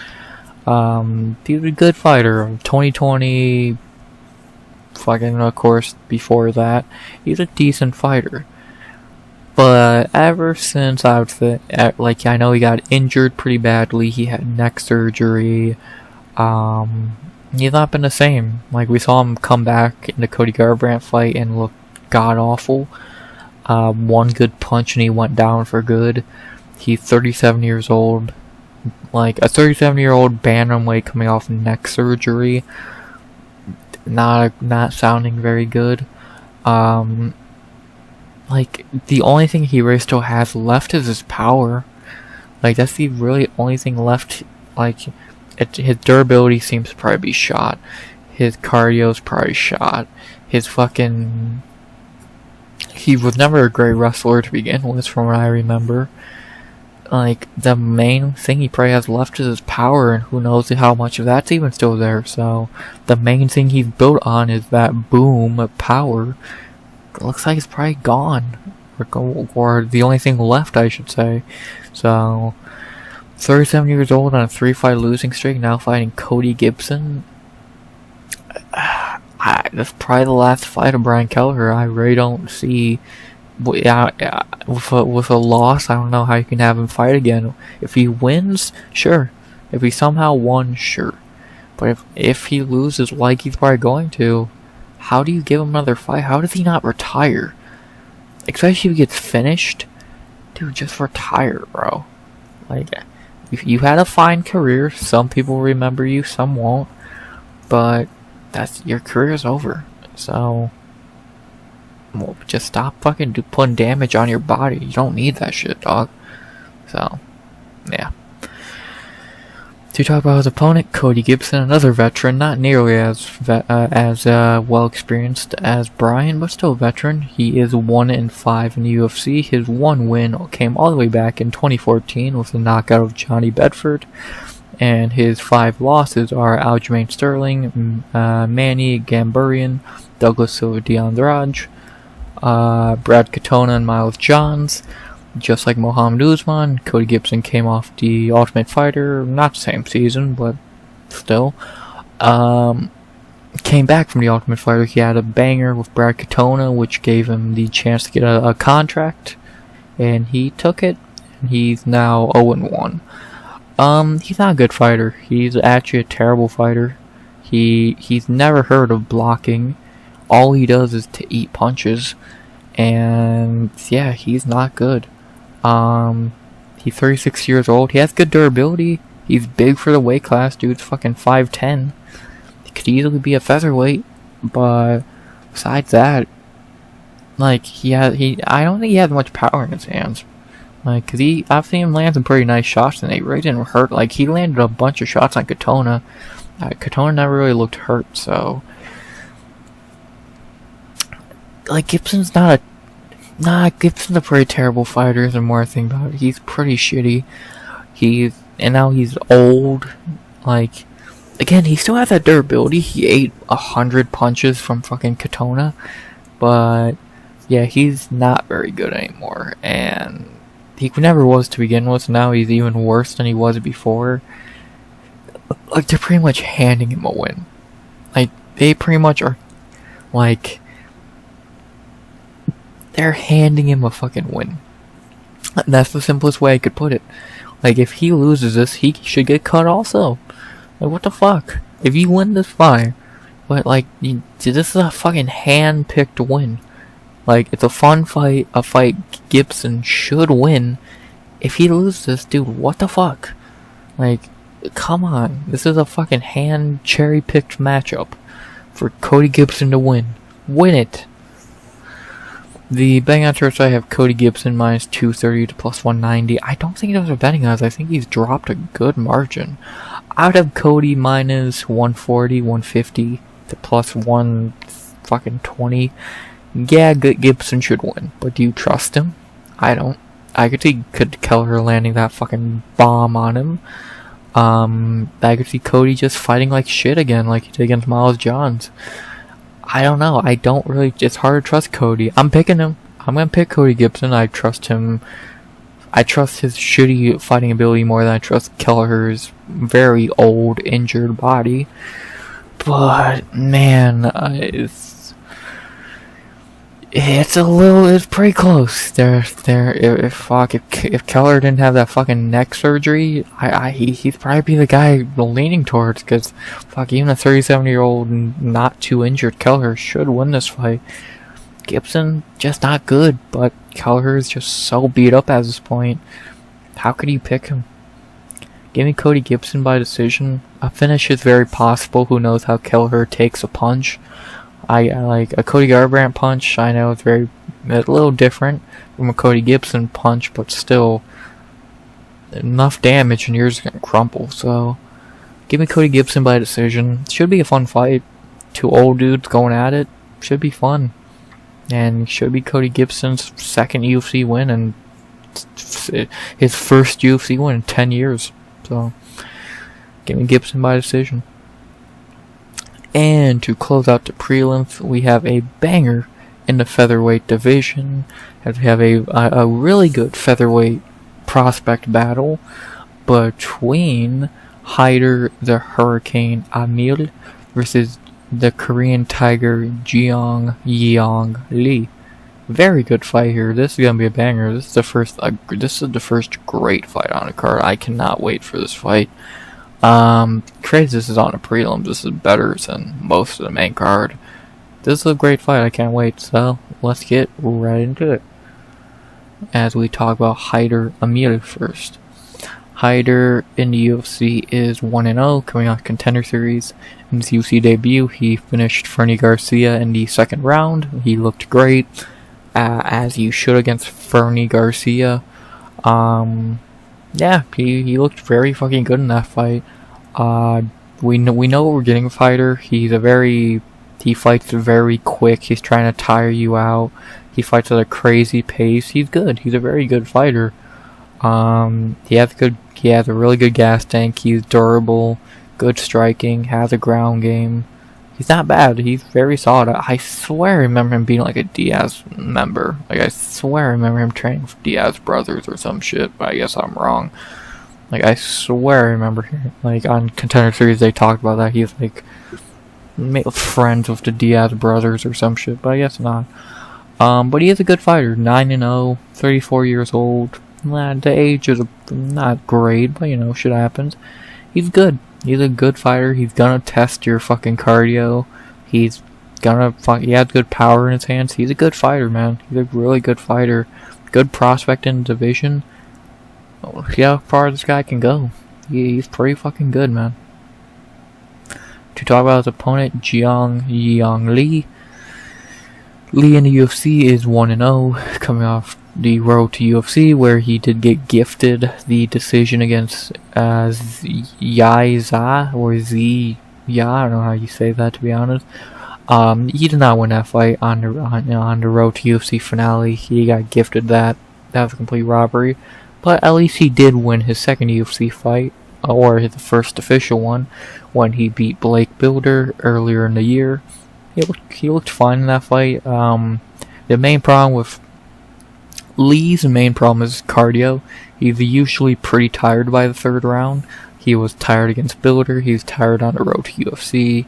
He was a good fighter. 2020, fucking of course before that, he's a decent fighter. But ever since I know he got injured pretty badly, he had neck surgery, he's not been the same. Like, we saw him come back in the Cody Garbrandt fight and look god-awful. One good punch and he went down for good. He's 37 years old. Like, a 37-year-old bantamweight coming off neck surgery. Not sounding very good. Like, the only thing he really still has left is his power. Like, that's the really only thing left. Like, his durability seems to probably be shot. His cardio's probably shot. His fucking... He was never a great wrestler to begin with, from what I remember. Like, the main thing he probably has left is his power, and who knows how much of that's even still there. So, the main thing he's built on is that boom of power. It looks like it's probably gone, or the only thing left, I should say. So, 37 years old on a 3-fight losing streak, now fighting Cody Gibson. That's probably the last fight of Brian Kelleher. I really don't see, with a loss, I don't know how you can have him fight again. If he wins, sure. If he somehow won, sure. But if he loses, like he's probably going to, how do you give him another fight? How does he not retire? Especially if he gets finished. Dude, just retire, bro. Like, you had a fine career. Some people remember you, some won't. But your career's over. So, well, just stop fucking putting damage on your body. You don't need that shit, dog. So, yeah. To talk about his opponent, Cody Gibson, another veteran, not nearly as well experienced as Brian, but still a veteran. He is 1-5 in the UFC. His one win came all the way back in 2014 with the knockout of Johnny Bedford, and his 5 losses are Aljamain Sterling, Manny Gambarian, Douglas Silva de Andrade, Brad Katona, and Miles Johns. Just like Mohammed Usman, Cody Gibson came off the Ultimate Fighter, not the same season, but still. Came back from the Ultimate Fighter. He had a banger with Brad Katona, which gave him the chance to get a contract, and he took it. And he's now 0-1. He's not a good fighter. He's actually a terrible fighter. He's never heard of blocking. All he does is to eat punches. And yeah, he's not good. He's 36 years old. He has good durability. He's big for the weight class. Dude's fucking 5'10". He could easily be a featherweight. But besides that, like, I don't think he has much power in his hands. Like, cause I've seen him land some pretty nice shots, and they really didn't hurt. Like, he landed a bunch of shots on Katona. Katona never really looked hurt, so. Like, Gibson's Gibson's a pretty terrible fighter, is the more I think about it. He's pretty shitty. And now he's old. Like, again, he still has that durability. He ate 100 punches from fucking Katona. But, yeah, he's not very good anymore. And he never was to begin with. Now he's even worse than he was before. Like, they're pretty much handing him a win. Like, they pretty much are, like, they're handing him a fucking win. That's the simplest way I could put it. Like, if he loses this, he should get cut also. Like, what the fuck? If you win this, fine. But, like, this is a fucking hand-picked win. Like, it's a fun fight, a fight Gibson should win. If he loses this, dude, what the fuck? Like, come on. This is a fucking hand cherry-picked matchup for Cody Gibson to win. Win it. The betting on church, I have Cody Gibson minus 230 to plus 190. I don't think those are betting odds. I think he's dropped a good margin. I'd have Cody minus 140, 150 to plus 120. Yeah, Gibson should win, but do you trust him? I don't. I could see Kelleher landing that fucking bomb on him. I could see Cody just fighting like shit again, like he did against Miles Johns. I don't know. I don't really. It's hard to trust Cody. I'm picking him. I'm gonna pick Cody Gibson. I trust him. I trust his shitty fighting ability more than I trust Kelleher's very old, injured body. But man, it's pretty close. If Kelleher didn't have that fucking neck surgery, he'd probably be the guy leaning towards, because even a 37-year-old not too injured Kelleher should win this fight. Gibson just not good, but Kelleher is just so beat up at this point. How could you pick him? Give me Cody Gibson by decision. A finish is very possible. Who knows how Kelleher takes a punch? I like a Cody Garbrandt punch. I know it's a little different from a Cody Gibson punch, but still enough damage and yours gonna crumple. So give me Cody Gibson by decision. Should be a fun fight. Two old dudes going at it. Should be fun. And should be Cody Gibson's second UFC win and his first UFC win in 10 years. So give me Gibson by decision. And to close out the prelims, we have a banger in the featherweight division. As we have a really good featherweight prospect battle between Hyder the Hurricane Amil versus the Korean Tiger Yeong Lee. Very good fight here. This is gonna be a banger. This is the first great fight on the card. I cannot wait for this fight. Crazy this is on a prelim. This is better than most of the main card. This is a great fight. I can't wait. So let's get right into it. As we talk about Hyder Amil first. Hyder in the UFC is 1-0, coming off Contender Series. In his UFC debut, he finished Fernie Garcia in the second round. He looked great, as you should against Fernie Garcia. Yeah, he looked very fucking good in that fight. We know what we're getting with Hyder. He fights very quick. He's trying to tire you out. He fights at a crazy pace. He's good. He's a very good fighter. He has a really good gas tank. He's durable, good striking, has a ground game. He's not bad. He's very solid. I swear I remember him being like a Diaz member. Like I swear I remember him training for Diaz brothers or some shit, but I guess I'm wrong. Like I swear I remember him, like on Contender Series they talked about that. He's like friends with the Diaz brothers or some shit, but I guess not. But he is a good fighter. 9-0, 34 years old. The age is not great, but shit happens. He's good. He's a good fighter. He's gonna test your fucking cardio. He has good power in his hands. He's a good fighter, man. He's a really good fighter. Good prospect in the division. See how far this guy can go. He's pretty fucking good, man. To talk about his opponent, Yeong Lee. Lee in the UFC is 1-0, coming off the road to UFC, where he did get gifted the decision against Yaiza, or Z. Yeah, I don't know how you say that, to be honest. He did not win that fight on the road to UFC finale. He got gifted that. That was a complete robbery. But at least he did win his second UFC fight, or his first official one, when he beat Blake Builder earlier in the year. He looked fine in that fight. The main problem with Lee's main problem is cardio. He's usually pretty tired by the third round. He was tired against Builder. He's tired on the road to UFC.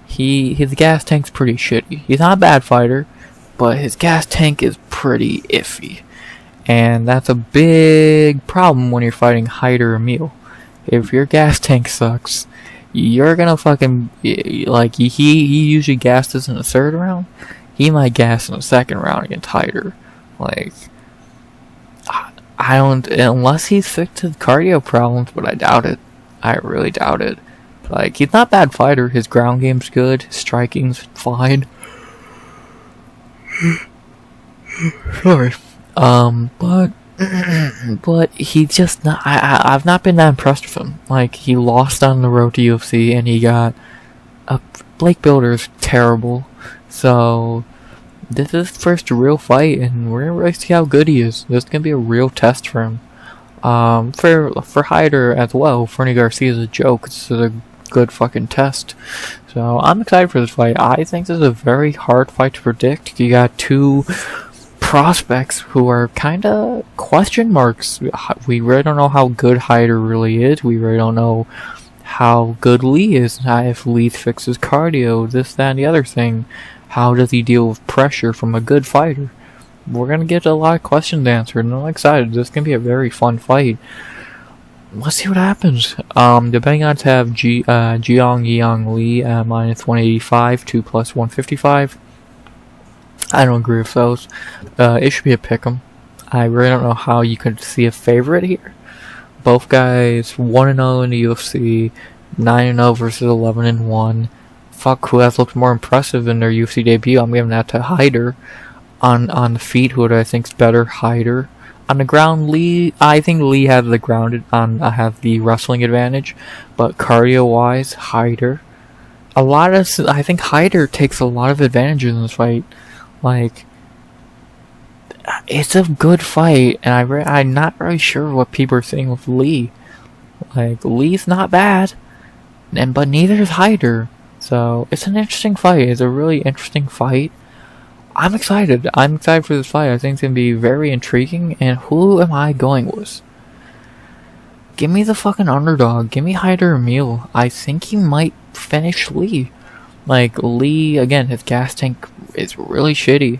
His gas tank's pretty shitty. He's not a bad fighter, but his gas tank is pretty iffy. And that's a big problem when you're fighting Hyder or Amil. If your gas tank sucks, you're gonna fucking, like, he usually gasses in the third round. He might gas in the second round against Hyder. Like, I don't, unless he's fixed his cardio problems, but I doubt it. I really doubt it. Like, he's not a bad fighter. His ground game's good. His striking's fine. Sorry. But But he just not. I've not been that impressed with him. Like, he lost on the road to UFC, and he got Blake Builder's terrible. So this is his first real fight, and we're gonna really see how good he is. This is gonna be a real test for him. For Hyder as well. Fernie Garcia is a joke. This is a good fucking test. So I'm excited for this fight. I think this is a very hard fight to predict. You got two prospects who are kind of question marks. We really don't know how good Hyder really is. We really don't know how good Lee is. If Lee fixes cardio, this, that, and the other thing. How does he deal with pressure from a good fighter? We're going to get a lot of questions answered, and I'm excited. This is going to be a very fun fight. Let's see what happens. The betting odds have Jeong, Yeong, Lee at minus 185, 2 plus 155. I don't agree with those. It should be a pick'em. I really don't know how you could see a favorite here. Both guys 1-0 in the UFC, 9-0 versus 11-1. Fuck, who has looked more impressive in their UFC debut? I'm giving that to Hyder. On the feet, who do I think's better? Hyder. On the ground, Lee. I think Lee has the grounded. I have the wrestling advantage, but cardio-wise, Hyder. I think Hyder takes a lot of advantages in this fight. Like, it's a good fight, and I'm not really sure what people are saying with Lee. Like, Lee's not bad, but neither is Hyder. So it's an interesting fight. It's a really interesting fight. I'm excited. I'm excited for this fight. I think it's gonna be very intriguing. And who am I going with? Give me the fucking underdog. Give me Hyder Amil. I think he might finish Lee. Like, Lee, again, his gas tank is really shitty.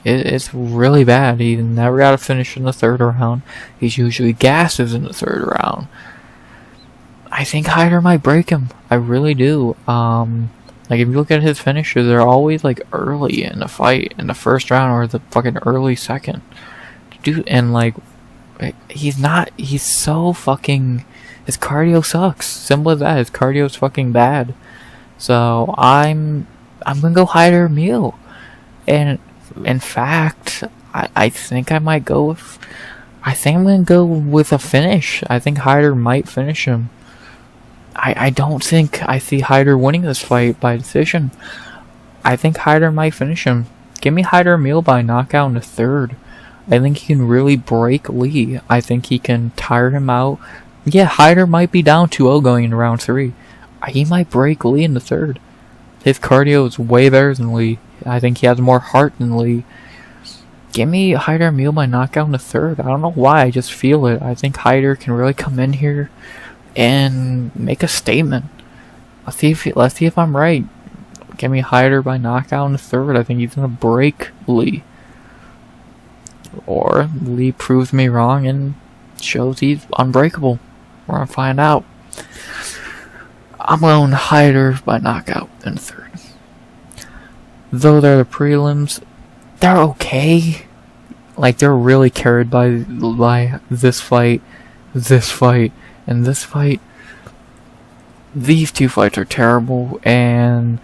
It's really bad. He never got to finish in the third round. He's usually gasses in the third round. I think Hyder might break him. I really do. Like, if you look at his finishes, they're always, like, early in the fight, in the first round or the fucking early second. Dude, and, like, he's so fucking, his cardio sucks. Simple as that. His cardio's fucking bad. So, I'm gonna go Hyder Amil. And, in fact, I think I might go with, I think I'm gonna go with a finish. I think Hyder might finish him. I don't think I see Hyder winning this fight by decision. I think Hyder might finish him. Give me Hyder Amil by knockout in the third. I think he can really break Lee. I think he can tire him out. Yeah, Hyder might be down 2-0 going into round 3. He might break Lee in the third. His cardio is way better than Lee. I think he has more heart than Lee. Give me Hyder Amil by knockout in the third. I don't know why, I just feel it. I think Hyder can really come in here and make a statement. Let's see if I'm right. Give me Hyder by knockout in the third. I think he's gonna break Lee. Or Lee proves me wrong and shows he's unbreakable. We're gonna find out. I'm going Hyder by knockout in the third. Though they're the prelims, they're okay. Like, they're really carried by this fight, and this fight. These two fights are terrible, and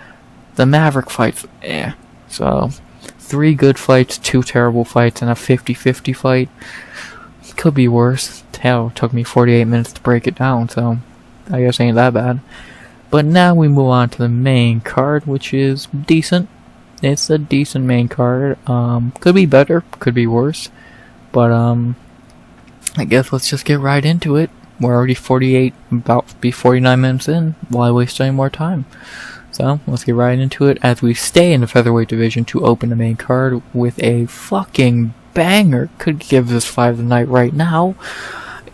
the Maverick fights, So, 3 good fights, 2 terrible fights, and a 50-50 fight. Could be worse. Hell, it took me 48 minutes to break it down, so I guess it ain't that bad. But now we move on to the main card, which is decent. It's a decent main card. Could be better, could be worse. But, I guess let's just get right into it. We're already 49 minutes in. Why waste any more time? So, let's get right into it as we stay in the featherweight division to open the main card with a fucking banger. Could give this fight of the night right now.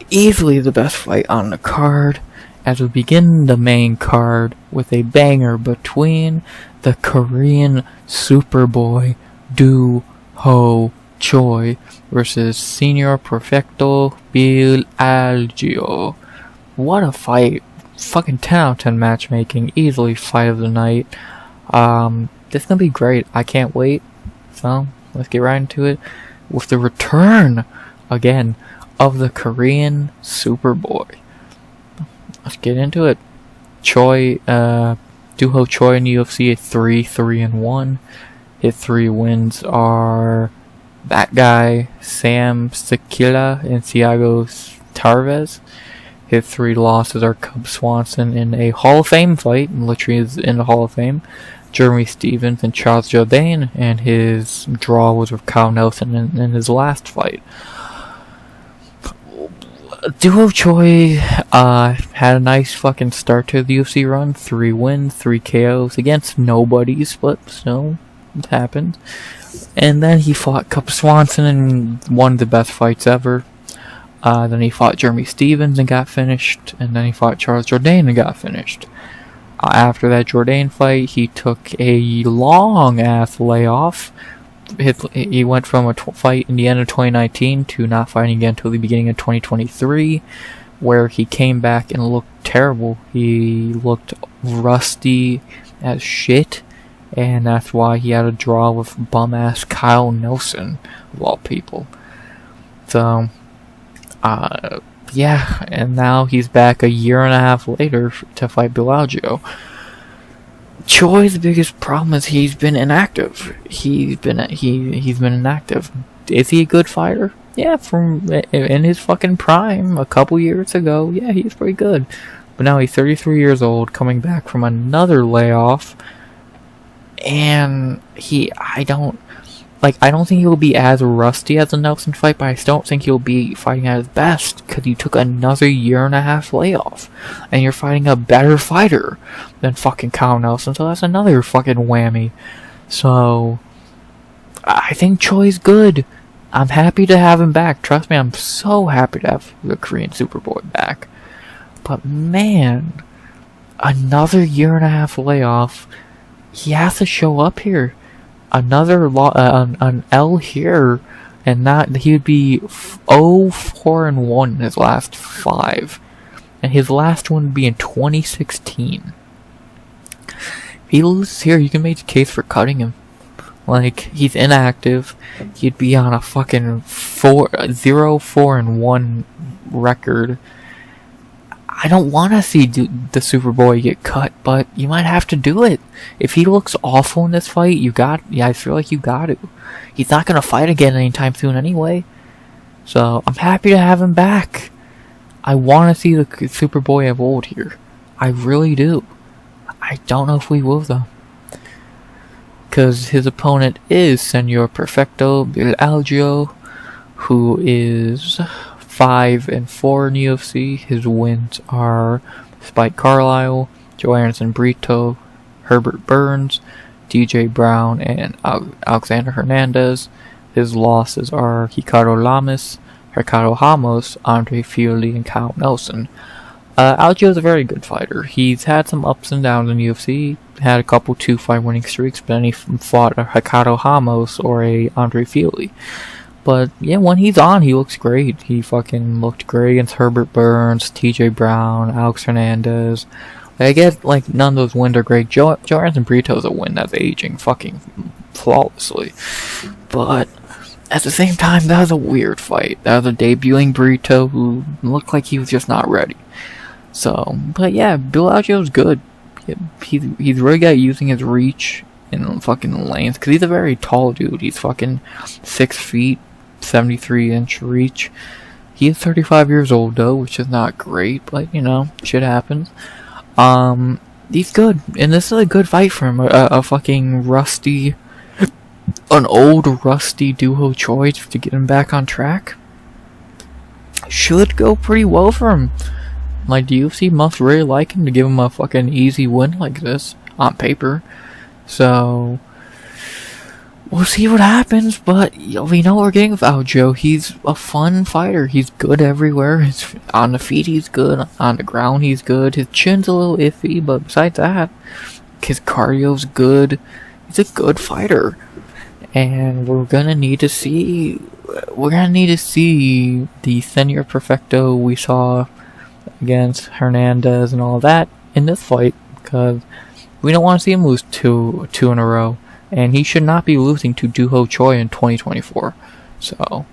Easily the best fight on the card. As we begin the main card with a banger between the Korean Superboy Do-Ho Choi versus Senior Perfecto Algeo. What a fight. Fucking 10 out of 10 matchmaking. Easily fight of the night. This is gonna be great. I can't wait. So, let's get right into it with the return, again, of the Korean Superboy. Let's get into it. Choi, Do-Ho Choi in the UFC at 3-3-1. His 3 wins are that guy, Sam Sakila and Thiago Tarves. His 3 losses are Cub Swanson in a Hall of Fame fight, and literally is in the Hall of Fame, Jeremy Stevens and Charles Jourdain, and his draw was with Kyle Nelson in his last fight. Duo Choi had a nice fucking start to the UFC run. 3 wins, 3 KOs against nobodies, but still, it happened. And then he fought Cub Swanson in one of the best fights ever. Then he fought Jeremy Stevens and got finished. And then he fought Charles Jourdain and got finished. After that Jourdain fight, he took a long-ass layoff. He went from a fight in the end of 2019 to not fighting again until the beginning of 2023, where he came back and looked terrible. He looked rusty as shit. And that's why he had a draw with bum-ass Kyle Nelson, of all people. So, yeah, and now he's back a year and a half later to fight Algeo. Choi's biggest problem is he's been inactive. He's been inactive. Is he a good fighter? Yeah, from in his fucking prime a couple years ago, yeah, he's pretty good. But now he's 33 years old, coming back from another layoff. And I don't think he'll be as rusty as the Nelson fight, but I still don't think he'll be fighting at his best, because he took another year and a half layoff. And you're fighting a better fighter than fucking Kyle Nelson, so that's another fucking whammy. So, I think Choi's good. I'm happy to have him back. Trust me, I'm so happy to have the Korean Superboy back. But man, another year and a half layoff. He has to show up here. Another an L here, and that he would be 0-4-1 in his last 5, and his last one would be in 2016. If he loses here, you can make the case for cutting him. Like, he's inactive. He'd be on a fucking 0-4-1 record. I don't want to see the Superboy get cut, but you might have to do it. If he looks awful in this fight, I feel like you got to. He's not going to fight again anytime soon anyway. So, I'm happy to have him back. I want to see the Superboy of old here. I really do. I don't know if we will, though. Because his opponent is Senor Perfecto Algeo, who is 5-4 in the UFC. His wins are Spike Carlisle, Joe Anderson Brito, Herbert Burns, DJ Brown, and Alexander Hernandez. His losses are Ricardo Lamas, Ricardo Ramos, Andre Fioli, and Kyle Nelson. Algeo is a very good fighter. He's had some ups and downs in the UFC. Had a couple 2-fight winning streaks, but then he fought a Ricardo Ramos or a Andre Fioli. But, yeah, when he's on, he looks great. He fucking looked great against Herbert Burns, TJ Brown, Alex Hernandez. I guess, like, none of those wins are great. Joe Anderson Brito's a win that's aging fucking flawlessly. But, at the same time, that was a weird fight. That was a debuting Brito who looked like he was just not ready. So, but yeah, Algeo's good. He's really good at using his reach and fucking length, because he's a very tall dude. He's fucking 6 feet, 73-inch reach. He is 35 years old, though, which is not great, but, you know, shit happens. He's good, and this is a good fight for him. A fucking rusty, an old rusty Duho Choi to get him back on track. Should go pretty well for him. Like, the UFC must really like him to give him a fucking easy win like this, on paper. So, we'll see what happens, but we know what we're getting with Algeo. He's a fun fighter. He's good everywhere. On the feet, he's good. On the ground, he's good. His chin's a little iffy, but besides that, his cardio's good. He's a good fighter. And we're gonna need to see the Senor Perfecto we saw against Hernandez and all that in this fight, because we don't want to see him lose two in a row, and he should not be losing to Duho Choi in 2024. So,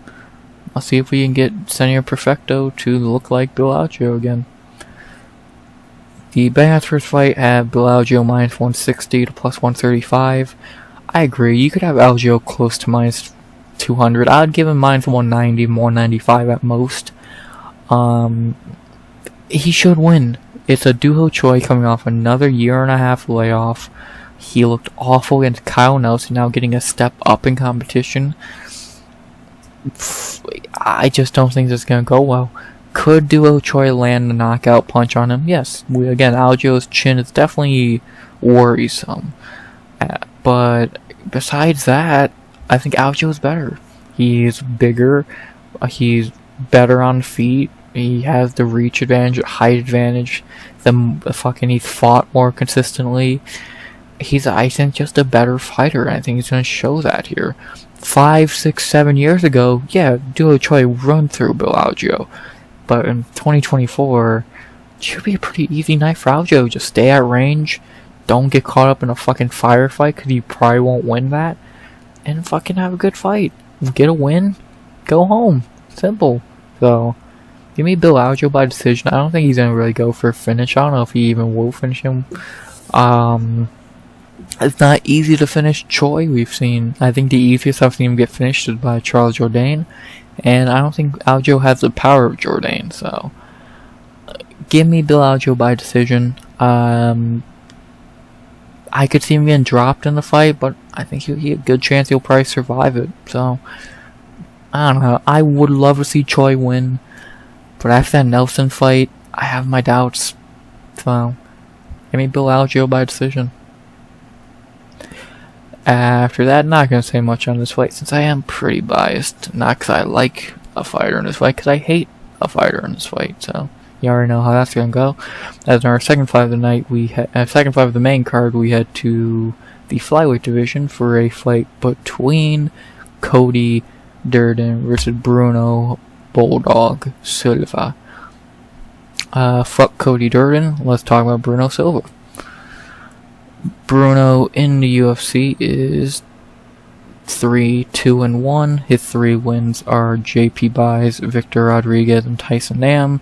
let's see if we can get Senor Perfecto to look like Algeo again. The Banner's first fight had Algeo minus 160 to plus 135. I agree, you could have Algeo close to minus 200. I'd give him minus 190, more 95 at most. He should win. It's a duo Choi coming off another 1.5 year layoff. He looked awful against Kyle Nelson, now getting a step up in competition. I just don't think this is going to go well. Could duo Choi land a knockout punch on him? Yes. Again, Algeo's chin is definitely worrisome. But besides that, I think Algeo's better. He's bigger. He's better on feet. He has the reach advantage, height advantage. He's fought more consistently. He's, I think, just a better fighter. And I think he's going to show that here. 5, 6, 7 years ago, yeah, duo Choi run through Bill Algeo. But in 2024, it should be a pretty easy night for Algeo. Just stay at range. Don't get caught up in a fucking firefight, because you probably won't win that. And fucking have a good fight. Get a win. Go home. Simple. So, give me Bill Algeo by decision. I don't think he's going to really go for a finish. I don't know if he even will finish him. It's not easy to finish Choi. I think the easiest I've seen him get finished is by Charles Jourdain. And I don't think Algeo has the power of Jourdain. So, give me Bill Algeo by decision. I could see him getting dropped in the fight, but I think he has a good chance he'll probably survive it. So, I don't know. I would love to see Choi win. But after that Nelson fight, I have my doubts. So, give me Bill Algeo by decision. After that, not going to say much on this fight, since I am pretty biased. Not because I like a fighter in this fight, because I hate a fighter in this fight. So, you already know how that's going to go. As in our second fight of the night, second fight of the main card, we head to the flyweight division for a fight between Cody Durden versus Bruno Bulldog Silva. Fuck Cody Durden. Let's talk about Bruno Silva. Bruno in the UFC is 3-2-1. His 3 wins are JP Buys, Victor Rodriguez, and Tyson Nam.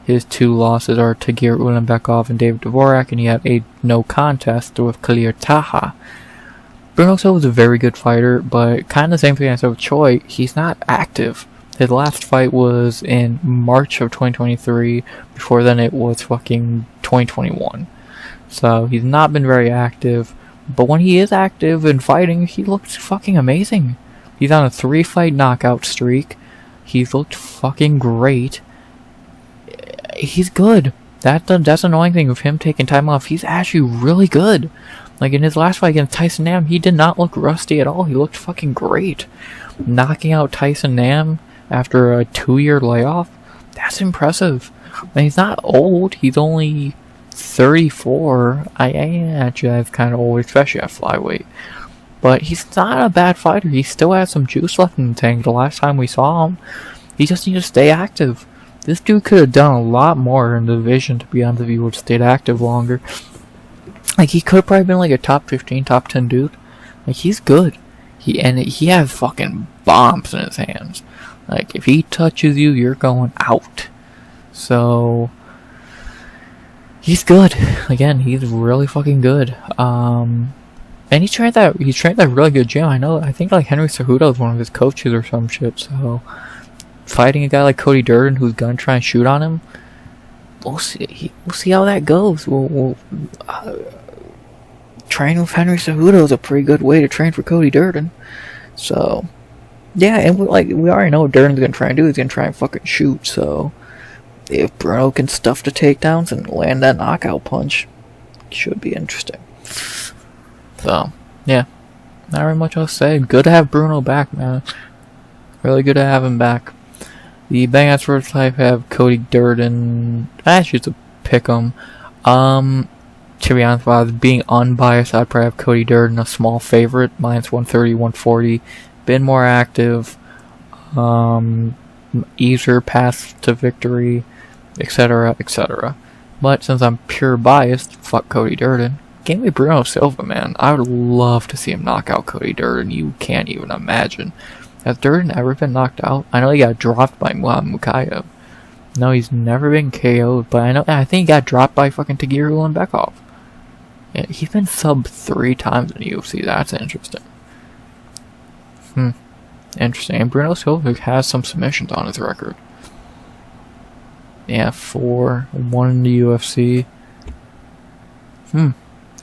His 2 losses are Tagir Ulanbekov and David Dvorak, and he had a no contest with Khalil Taha. Bruno Silva is a very good fighter, but kind of the same thing I said with Choi. He's not active. His last fight was in March of 2023. Before then, it was fucking 2021. So, he's not been very active. But when he is active and fighting, he looks fucking amazing. He's on a 3-fight knockout streak. He's looked fucking great. He's good. That's the annoying thing with him taking time off. He's actually really good. Like, in his last fight against Tyson Nam, he did not look rusty at all. He looked fucking great. Knocking out Tyson Nam after a 2-year layoff, that's impressive. And he's not old. He's only 34. I actually that's kind of old, especially at flyweight. But he's not a bad fighter. He still has some juice left in the tank. The last time we saw him, he just needs to stay active. This dude could have done a lot more in the division, to be honest, if he would have stayed active longer. Like, he could have probably been like a top 15, top 10 dude. Like, he's good. He has fucking bombs in his hands. Like, if he touches you, you're going out. So, he's good. Again, he's really fucking good. And he trained that really good gym. I think like Henry Cejudo is one of his coaches or some shit. So, fighting a guy like Cody Durden who's gonna try and shoot on him, we'll see how that goes. Training with Henry Cejudo is a pretty good way to train for Cody Durden. So, yeah, and we already know what Durden's gonna try and do. He's gonna try and fucking shoot. So, if Bruno can stuff the takedowns and land that knockout punch, it should be interesting. So, yeah, not very much else to say. Good to have Bruno back, man. Really good to have him back. The Bang Ass first type have Cody Durden. Actually, it's a pick'em. To be honest, if I was being unbiased, I'd probably have Cody Durden a small favorite, minus 130, 140. Been more active, easier path to victory, etc., etc. But since I'm pure biased, fuck Cody Durden. Give me Bruno Silva, man. I would love to see him knock out Cody Durden. You can't even imagine. Has Durden ever been knocked out? I know he got dropped by Mohammed. No, he's never been KO'd, but I think he got dropped by fucking Tagir Ulanbekov. Yeah, he's been sub 3 times in the UFC. That's interesting. Interesting. And Bruno Silva has some submissions on his record. Yeah, 4-1 in the UFC.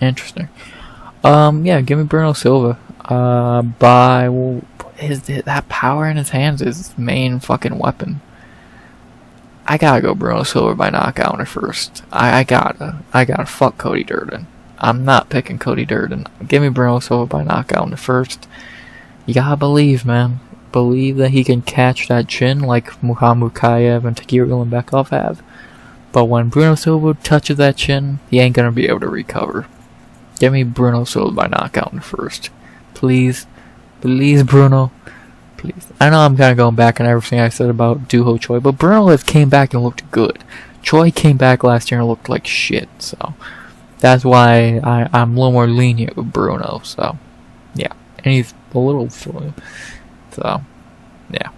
Interesting. Yeah, give me Bruno Silva. That power in his hands is his main fucking weapon. I gotta go Bruno Silva by knockout in the first. I gotta fuck Cody Durden. I'm not picking Cody Durden. Give me Bruno Silva by knockout in the first. You gotta believe, man. Believe that he can catch that chin like Muhammad Kayev and Takir Ulanbekov have. But when Bruno Silva touches that chin, he ain't gonna be able to recover. Give me Bruno Silva by knockout in the first. Please. Please, Bruno. Please. I know I'm kind of going back on everything I said about Duho Choi, but Bruno has came back and looked good. Choi came back last year and looked like shit, so that's why I'm a little more lenient with Bruno, so yeah. And he's a little flu. So, yeah.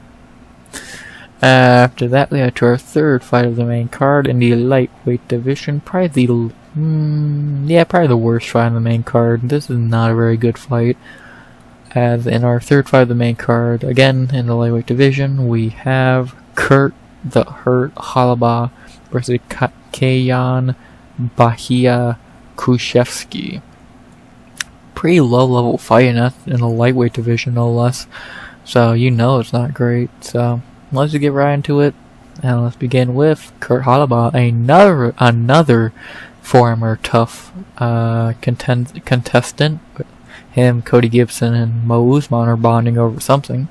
After that, we have to our third fight of the main card in the lightweight division. Probably the worst fight on the main card. This is not a very good fight. As in our third fight of the main card, again in the lightweight division, we have Kurt the Hurt Holobaugh versus Kaynan Bahia Kruschewsky. Pretty low level fight in the lightweight division, no less. So you know it's not great. So let's just get right into it, and let's begin with Kurt Holobaugh, another former tough contestant. Him, Cody Gibson, and Mo Usman are bonding over something.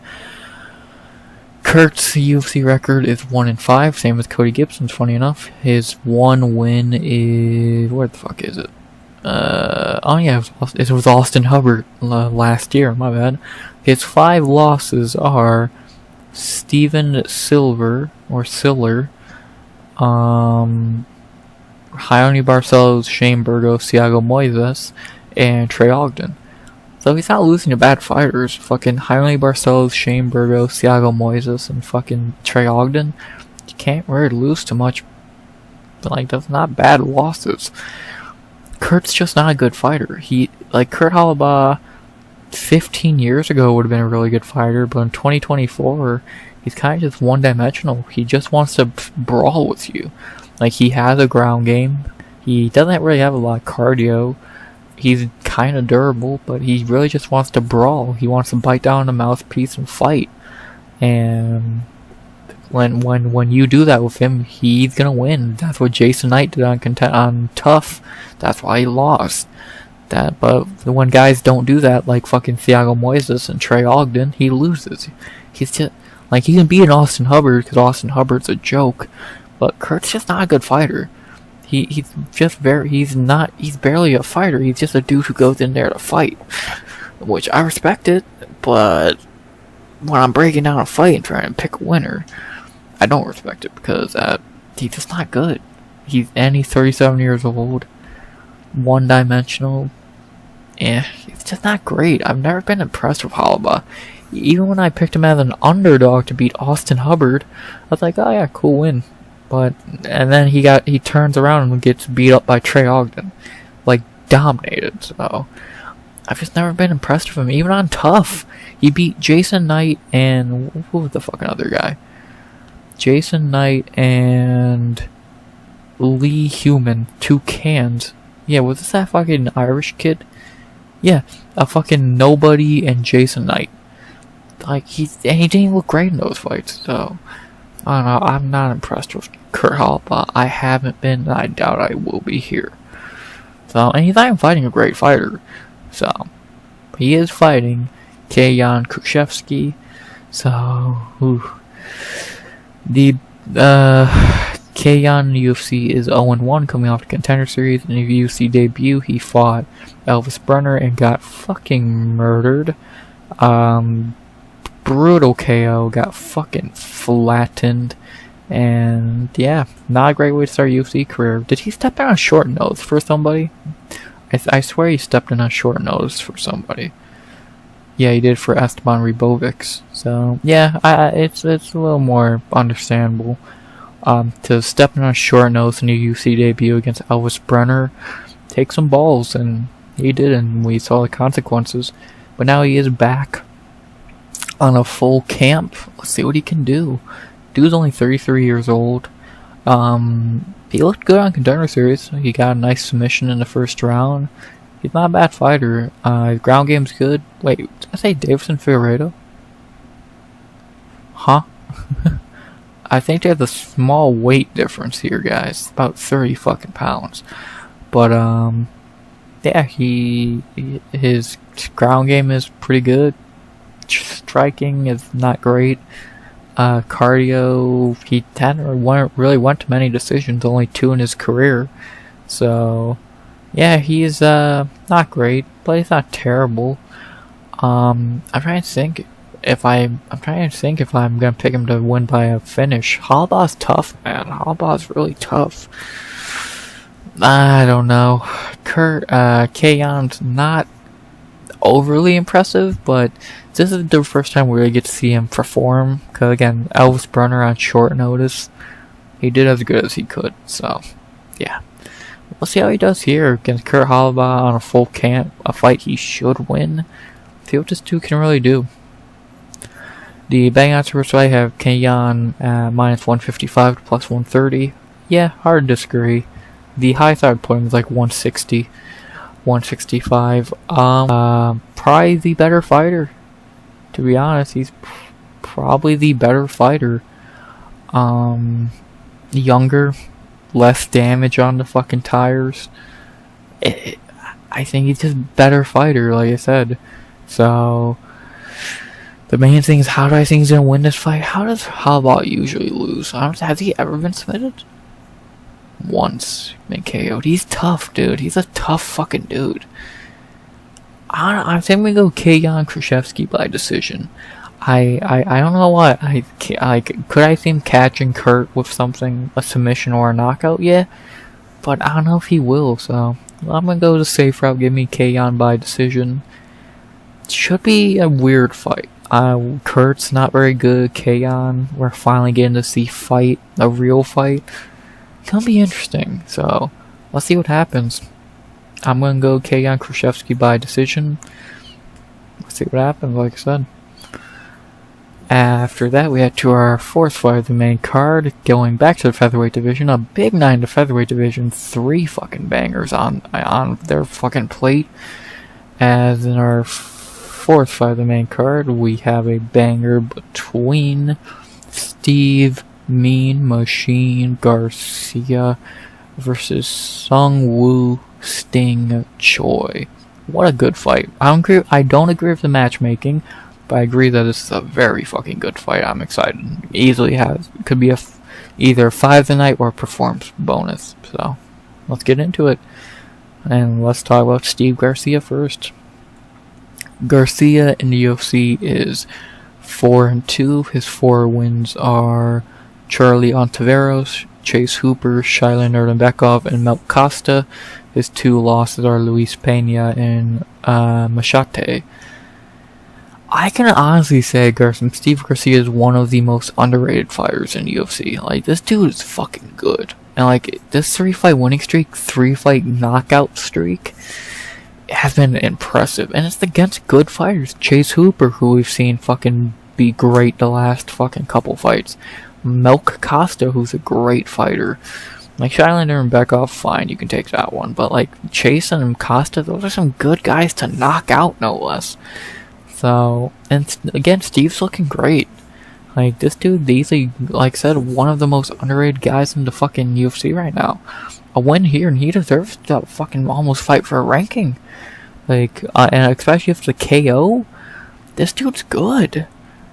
Kurt's UFC record is 1-5, same as Cody Gibson's. Funny enough, his one win is where the fuck is it? Oh yeah, it was Austin Hubbard last year. My bad. His 5 losses are Steven Silver or Siller, Raoni Barcelos, Shane Burgos, Thiago Moises, and Trey Ogden. So he's not losing to bad fighters. Fucking Raoni Barcelos, Shane Burgos, Thiago Moises, and fucking Trey Ogden. You can't really lose too much. Like, that's not bad losses. Kurt's just not a good fighter. Kurt Holobaugh 15 years ago would have been a really good fighter, but in 2024, he's kind of just one-dimensional. He just wants to brawl with you. Like, he has a ground game. He doesn't really have a lot of cardio. He's kind of durable, but he really just wants to brawl. He wants to bite down the mouthpiece and fight. And when you do that with him, he's gonna win. That's what Jason Knight did on Tough. That's why he lost. But when guys don't do that, like fucking Thiago Moises and Trey Ogden, he loses. He's just like, he can beat an Austin Hubbard because Austin Hubbard's a joke, but Kurt's just not a good fighter. He's barely a fighter. He's just a dude who goes in there to fight, which I respect it, but when I'm breaking down a fight and trying to pick a winner, I don't respect it because he's just not good. He's 37 years old, one-dimensional, and he's just not great. I've never been impressed with Holobaugh. Even when I picked him as an underdog to beat Austin Hubbard, I was like, oh yeah, cool win. And then he turns around and gets beat up by Trey Ogden, like dominated. So I've just never been impressed with him. Even on Tough, he beat Jason Knight and who was the fucking other guy? Jason Knight and Lee Human, 2 cans. Yeah, was this that fucking Irish kid? Yeah, a fucking nobody and Jason Knight. Like, he didn't even look great in those fights. So I don't know. I'm not impressed with Kurt Holobaugh. I haven't been, and I doubt I will be here. So, and he's not even fighting a great fighter. So, he is fighting Kaynan Kruschewsky. So, the Kaynan in the UFC is 0-1 coming off the Contender Series. In his UFC debut, he fought Elvis Brenner and got fucking murdered. Brutal KO, got fucking flattened, and yeah, not a great way to start a UFC career. Did he step in on short notice for somebody? I swear he stepped in on short notice for somebody. Yeah, he did for Esteban Ribovics. So yeah, it's a little more understandable to step in on short notice in your UFC debut against Elvis Brenner. Take some balls, and he did, and we saw the consequences. But now he is back. on a full camp. Let's see what he can do. Dude's only 33 years old. He looked good on Contender Series. He got a nice submission in the first round. He's not a bad fighter. His ground game's good. Wait, did I say Davison Figueiredo? Huh? I think there's a small weight difference here, guys. About 30 fucking pounds. But, yeah, his ground game is pretty good. Striking is not great. Cardio, he hadn't really went to many decisions, only 2 in his career. So, yeah, he's not great, but he's not terrible. I'm trying to think if I'm gonna pick him to win by a finish. Holobaugh's tough, man. Holobaugh's really tough. I don't know. Kayyan's not overly impressive, but this is the first time we really get to see him perform. Because again, Elvis Brunner on short notice, he did as good as he could. So, yeah, we'll see how he does here against Kurt Holobaugh on a full camp. A fight he should win. See what this dude can really do. The betting odds for this fight have Kaynan minus 155 to plus 130. Yeah, hard to disagree. The highest I would put him is like 160, 165. Probably the better fighter. To be honest, he's probably the better fighter. Younger, less damage on the fucking tires. I think he's just a better fighter, like I said. So, the main thing is, how do I think he's gonna win this fight? How does Holobaugh usually lose? Has he ever been submitted? Once been KO'd. He's tough, dude. He's a tough fucking dude. I think we go Kaynan Kruschewsky by decision. I don't know what could I see him catching Kurt with something, a submission or a knockout? Yeah, but I don't know if he will. So I'm gonna go the safe route. Give me Kaynan by decision. Should be a weird fight. Kurt's not very good. Kaynan, we're finally getting to see a real fight. It's gonna be interesting. So let's see what happens. I'm gonna go Kaynan Kruschewsky by decision. Let's see what happens, like I said. After that, we head to our fourth fight of the main card, going back to the featherweight division. A big night in the featherweight division. 3 fucking bangers on their fucking plate. As in our fourth fight of the main card, we have a banger between Steve Mean Machine Garcia versus Sungwoo Sting Choi. What a good fight. I don't agree with the matchmaking, but I agree that this is a very fucking good fight. I'm excited. Easily could be either 5 the night or performance bonus. So let's get into it. And let's talk about Steve Garcia first. Garcia in the UFC is 4-2. His 4 wins are Charlie Ontiveros, Chase Hooper, Shailin Erdenbekov, and Melk Costa. His 2 losses are Luis Pena and Machete. I can honestly say Steve Garcia is one of the most underrated fighters in UFC. Like, this dude is fucking good. And like, this 3-fight winning streak, 3-fight knockout streak has been impressive. And it's against good fighters. Chase Hooper, who we've seen fucking be great the last fucking couple fights. Melk Costa, who's a great fighter. Like, Shailander and Bekov, fine, you can take that one. But like, Chase and Costa, those are some good guys to knock out, no less. So, and again, Steve's looking great. Like, this dude, easily, like I said, one of the most underrated guys in the fucking UFC right now. A win here, and he deserves to fucking almost fight for a ranking. Like, and especially if it's a KO, this dude's good.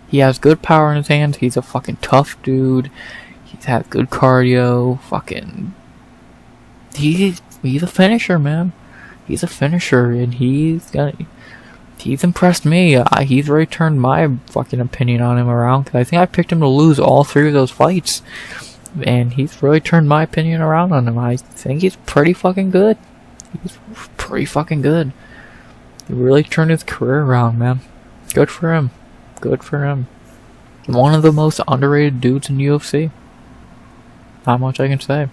He has good power in his hands. He's a fucking tough dude. He's had good cardio. Fucking, he's a finisher, man. He's a finisher, and he's impressed me. He's really turned my fucking opinion on him around, because I think I picked him to lose all 3 of those fights, and he's really turned my opinion around on him. I think he's pretty fucking good. He's pretty fucking good. He really turned his career around, man. Good for him. Good for him. One of the most underrated dudes in UFC. Not much I can say.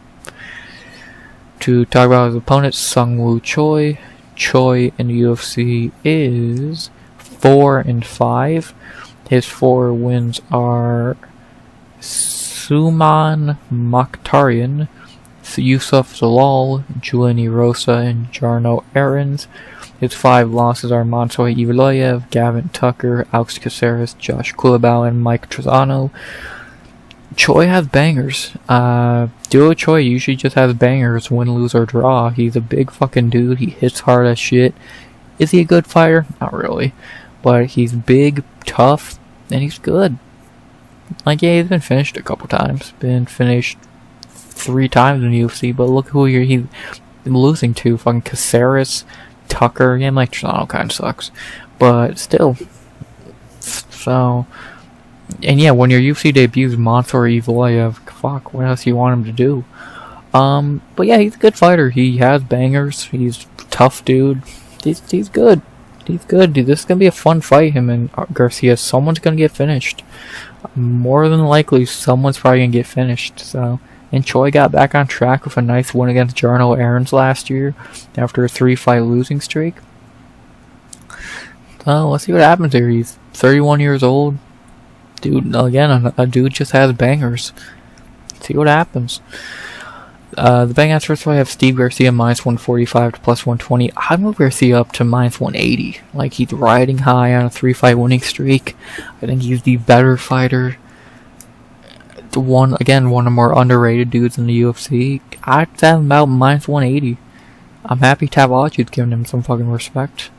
To talk about his opponent, Sungwoo Choi. Choi in the UFC is 4-5. His 4 wins are Suman Mokhtarian, Yusuf Zalal, Julian Rosa, and Jarno Aarons. His 5 losses are Monsoy Evloyev, Gavin Tucker, Alex Caceres, Josh Kulabau, and Mike Trezano. Choi has bangers. Duo Choi usually just has bangers, win, lose, or draw. He's a big fucking dude. He hits hard as shit. Is he a good fighter? Not really. But he's big, tough, and he's good. Like, yeah, he's been finished a couple times. Been finished 3 times in UFC, but look who he's losing to. Fucking Caceres, Tucker. Yeah, Mike Trezano kind of sucks. But still. So, and yeah, when your UFC debuts Monsoy Evloyev, fuck, what else do you want him to do? But yeah, he's a good fighter. He has bangers. He's a tough dude. He's good. He's good, dude. This is gonna be a fun fight, him and Garcia. Someone's gonna get finished. More than likely, someone's probably gonna get finished. So, and Choi got back on track with a nice win against Jarno Aarons last year after a 3-fight losing streak. So let's see what happens here. He's 31 years old. Dude, again, a dude just has bangers. Let's see what happens. The bang outs first, I have Steve Garcia -145 to +120. I move Garcia up to -180. Like, he's riding high on a 3-fight winning streak. I think he's the better fighter. One of the more underrated dudes in the UFC. I'd have him about -180. I'm happy Tavalchi's giving him some fucking respect.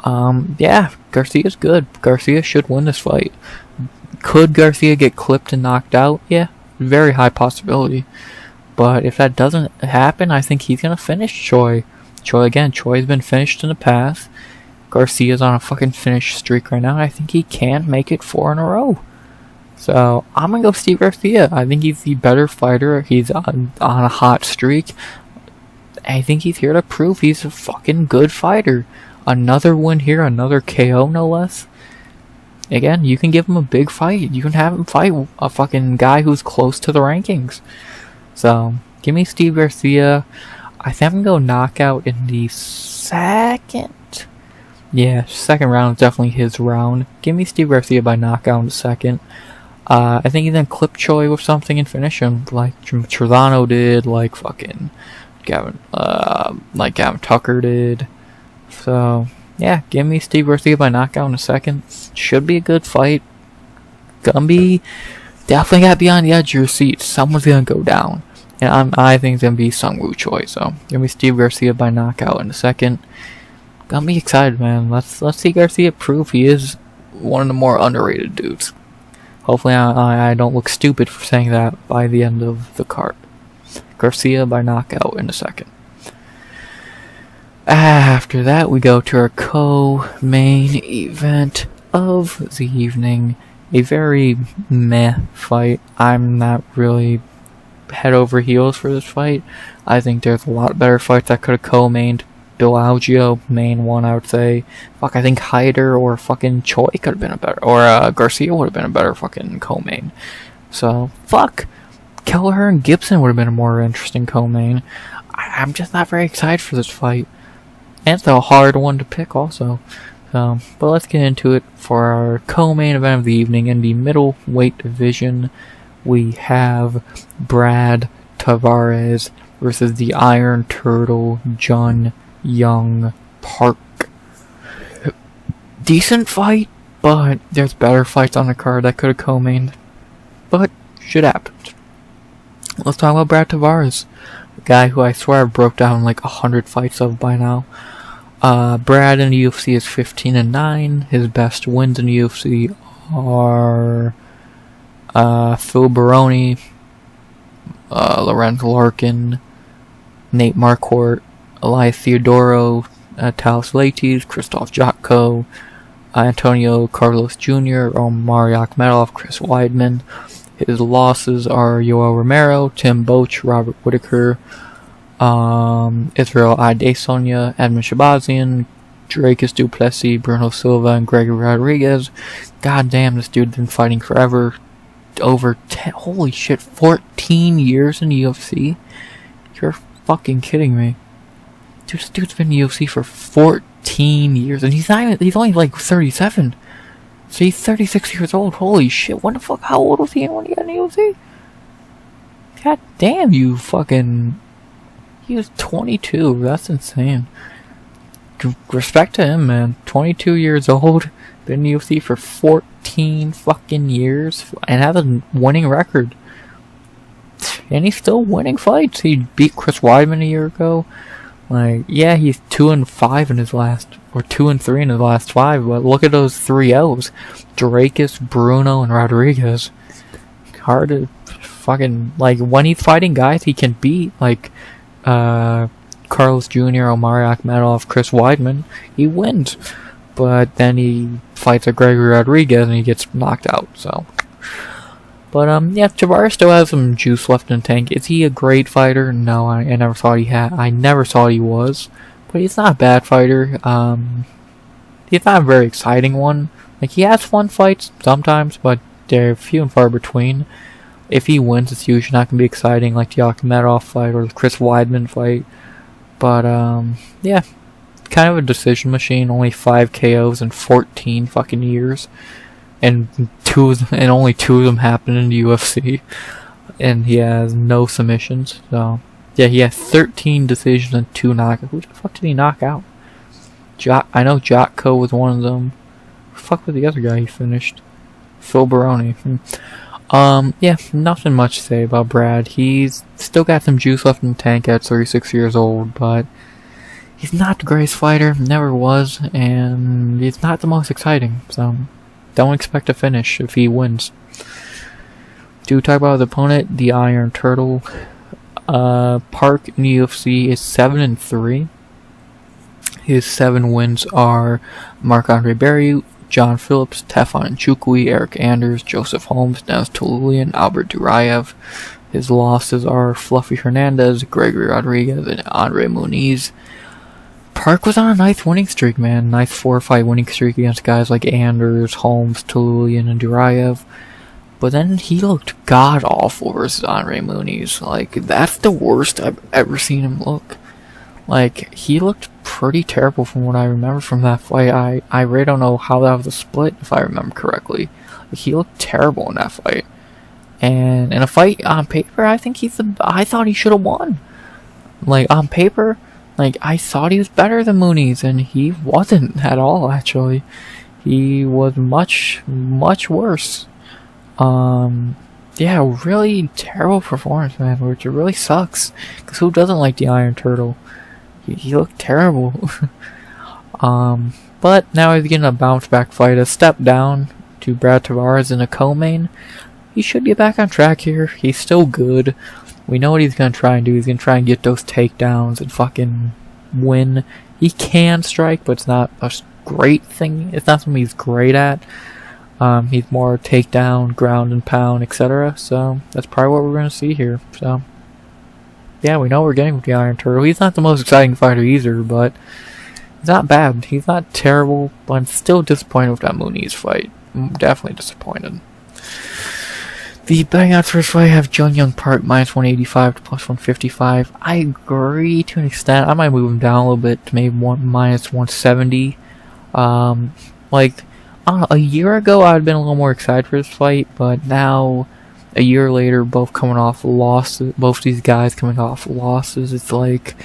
Yeah, Garcia's good. Garcia should win this fight. Could Garcia get clipped and knocked out? Yeah, very high possibility. But if that doesn't happen, I think he's gonna finish Choi. Choi's been finished in the past. Garcia's on a fucking finish streak right now. I think he can make it 4 in a row. So, I'm gonna go Steve Garcia. I think he's the better fighter. He's on a hot streak. I think he's here to prove he's a fucking good fighter. Another win here, another KO no less. Again, you can give him a big fight. You can have him fight a fucking guy who's close to the rankings. So, give me Steve Garcia. I think I'm going to go knockout in the second. Yeah, second round is definitely his round. Give me Steve Garcia by knockout in the second. I think he then clip Choi with something and finish him, like Trezano did, like fucking Gavin Tucker did. So, yeah, give me Steve Garcia by knockout in a second. Should be a good fight. Definitely got to be on the edge of your seat. Someone's going to go down. And I think it's going to be Sungwoo Choi. So, give me Steve Garcia by knockout in a second. Got me excited, man. Let's see Garcia prove he is one of the more underrated dudes. Hopefully I don't look stupid for saying that by the end of the card. Garcia by knockout in a second. After that, we go to our co-main event of the evening. A very meh fight. I'm not really head over heels for this fight. I think there's a lot better fights that could have co-mained. Bill Algeo, main one, I would say. Fuck, I think Hyder or fucking Choi could have been a better, or Garcia would have been a better fucking co-main. So, fuck. Kelleher and Gibson would have been a more interesting co-main. I'm just not very excited for this fight. And it's a hard one to pick also. But let's get into it. For our co-main event of the evening, in the middleweight division, we have Brad Tavares versus the Iron Turtle, Yeong Park. Decent fight, but there's better fights on the card that could have co-mained. But shit happened. Let's talk about Brad Tavares, a guy who I swear I've broke down like 100 fights of by now. Brad in the UFC is 15-9. His best wins in the UFC are Phil Baroni, Lorenz Larkin, Nate Marquardt, Elias Theodoro, Talis Leites, Christoph Jotko, Antonio Carlos Jr., Omari Akhmedov, Chris Weidman. His losses are Yoel Romero, Tim Boach, Robert Whitaker, Israel Adesanya, Edmund Shabazian, Dracus Duplessis, Bruno Silva, and Gregory Rodriguez. God damn, this dude's been fighting forever. Over 10, holy shit, 14 years in the UFC? You're fucking kidding me. Dude, this dude's been in the UFC for 14 years, and he's only like 37. So he's 36 years old. Holy shit, when the fuck, how old was he when he got in the UFC? God damn, you fucking... He was 22, that's insane. Respect to him, man. 22 years old, been in the UFC for 14 fucking years, and has a winning record. And he's still winning fights. He beat Chris Weidman a year ago. Like, yeah, he's 2-5 in his last, or 2-3 in his last 5, but look at those 3 L's. Dracus, Bruno, and Rodriguez. Hard to fucking, like, when he's fighting guys he can beat, like, Carlos Jr., Omari Akhmedov, Chris Weidman, he wins. But then he fights a Gregory Rodriguez and he gets knocked out, so. But, yeah, Tavares still has some juice left in the tank. Is he a great fighter? No, I never thought he had. I never thought he was. But he's not a bad fighter. He's not a very exciting one. Like, he has fun fights sometimes, but they're few and far between. If he wins, it's usually not going to be exciting, like the Akhmedov fight or the Chris Weidman fight. But, yeah. Kind of a decision machine. Only 5 KOs in 14 fucking years. And only 2 of them happened in the UFC, and he has no submissions. So yeah, he has 13 decisions and 2 knockouts. Who the fuck did he knock out? I know Jotko was one of them. Who the fuck was the other guy he finished? Phil Baroni. Yeah, nothing much to say about Brad. He's still got some juice left in the tank at 36 years old, but he's not the greatest fighter. Never was, and he's not the most exciting. So. Don't expect a finish if he wins. Do talk about his opponent, the Iron Turtle. Park in the UFC is 7-3. His 7 wins are Marc-Andre Barry, John Phillips, Tefon Nchukwi, Eric Anders, Joseph Holmes, Dennis Tululian, Albert Duraev. His losses are Fluffy Hernandez, Gregory Rodriguez, and Andre Muniz. Park was on a nice winning streak, man. Nice 4-fight winning streak against guys like Anders, Holmes, Tululian, and Duraev. But then he looked god-awful versus Andre Muniz. Like, that's the worst I've ever seen him look. Like, he looked pretty terrible from what I remember from that fight. I really don't know how that was a split, if I remember correctly. Like, he looked terrible in that fight. And in a fight on paper, I thought he should have won. Like, on paper... Like, I thought he was better than Muniz, and he wasn't at all, actually. He was much, much worse. Yeah, really terrible performance, man, which really sucks. Because who doesn't like the Iron Turtle? He looked terrible. But now he's getting a bounce-back fight, a step down to Brad Tavares in a co-main. He should get back on track here. He's still good. We know what he's going to try and do. He's going to try and get those takedowns and fucking win. He can strike, but it's not a great thing. It's not something he's great at. He's more takedown, ground and pound, etc. So that's probably what we're going to see here. So yeah, we know what we're getting with the Iron Turtle. He's not the most exciting fighter either, but he's not bad. He's not terrible, but I'm still disappointed with that Muniz fight. I'm definitely disappointed. The betting odds for this fight have Jeong Park minus 185 to plus 155. I agree to an extent. I might move him down a little bit to maybe minus 170. Like, I don't know, a year ago I would have been a little more excited for this fight, but now, a year later, both coming off losses, both these guys coming off losses, it's like,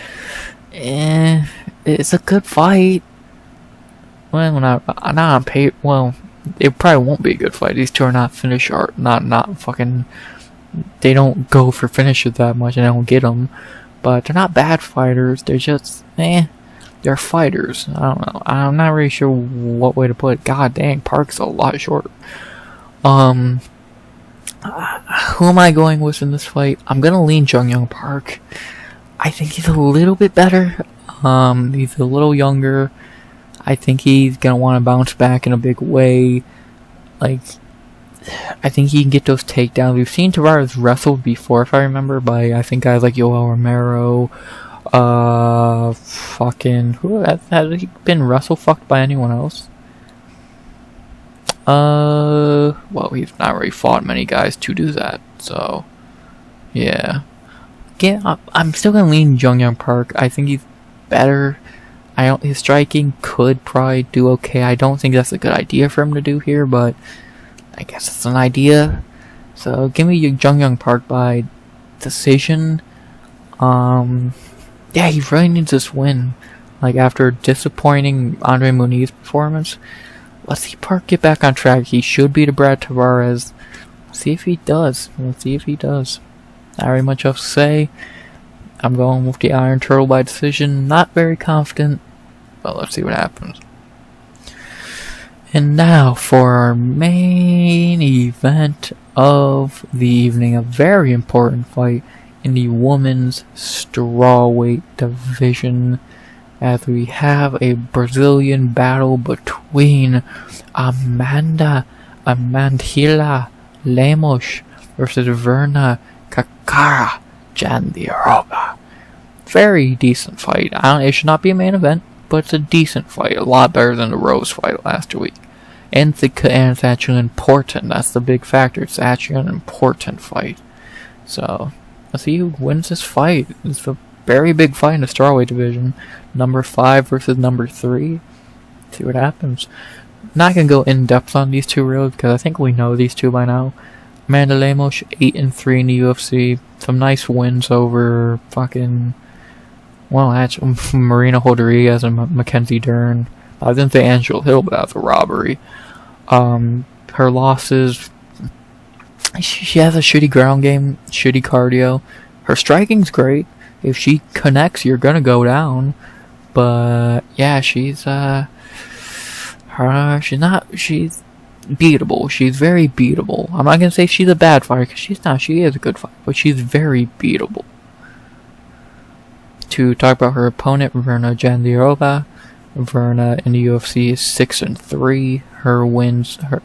it's a good fight. Well, not on paper. Well, it probably won't be a good fight. These two are not not fucking. They don't go for finishes that much, and I don't get them. But they're not bad fighters. They're just they're fighters. I don't know. I'm not really sure what way to put it. God dang, Park's a lot shorter. Who am I going with in this fight? I'm gonna lean Jeong Park. I think he's a little bit better. He's a little younger. I think he's going to want to bounce back in a big way. Like, I think he can get those takedowns. We've seen Tavares wrestled before, if I remember, by, I think, guys like Yoel Romero. Has he been wrestle-fucked by anyone else? Well, he's not really fought many guys to do that, so, yeah. Again, I'm still going to lean Jeong Park. I think he's better. His striking could probably do okay. I don't think that's a good idea for him to do here, but I guess it's an idea. So give me Jeong Park by decision. Yeah, he really needs this win. Like, after disappointing Andre Muniz performance, let's see Park get back on track. He should beat Brad Tavares. Let's see if he does. Let's see if he does. Not very much else to say. I'm going with the Iron Turtle by decision. Not very confident, but let's see what happens. And now for our main event of the evening. A very important fight in the women's strawweight division, as we have a Brazilian battle between Amandila Lemos versus Verna Kakara Jandiroba. Very decent fight. It should not be a main event, but it's a decent fight. A lot better than the Rose fight last week. And it's actually important. That's the big factor. It's actually an important fight. So, let's see who wins this fight. It's a very big fight in the strawweight division. Number 5 versus number 3. See what happens. Not gonna go in depth on these two really, because I think we know these two by now. Amanda Lemos 8-3 in the UFC. Some nice wins over fucking, well, actually Marina Rodriguez and Mackenzie Dern. I didn't say Angela Hill, but that's a robbery. Her losses, she has a shitty ground game, shitty cardio. Her striking's great. If she connects, you're gonna go down. But yeah, she's beatable. She's very beatable. I'm not gonna say she's a bad fighter, because she's not. She is a good fighter, but she's very beatable. To talk about her opponent, Verna Jandiroba. Verna in the UFC is 6-3. Her wins, her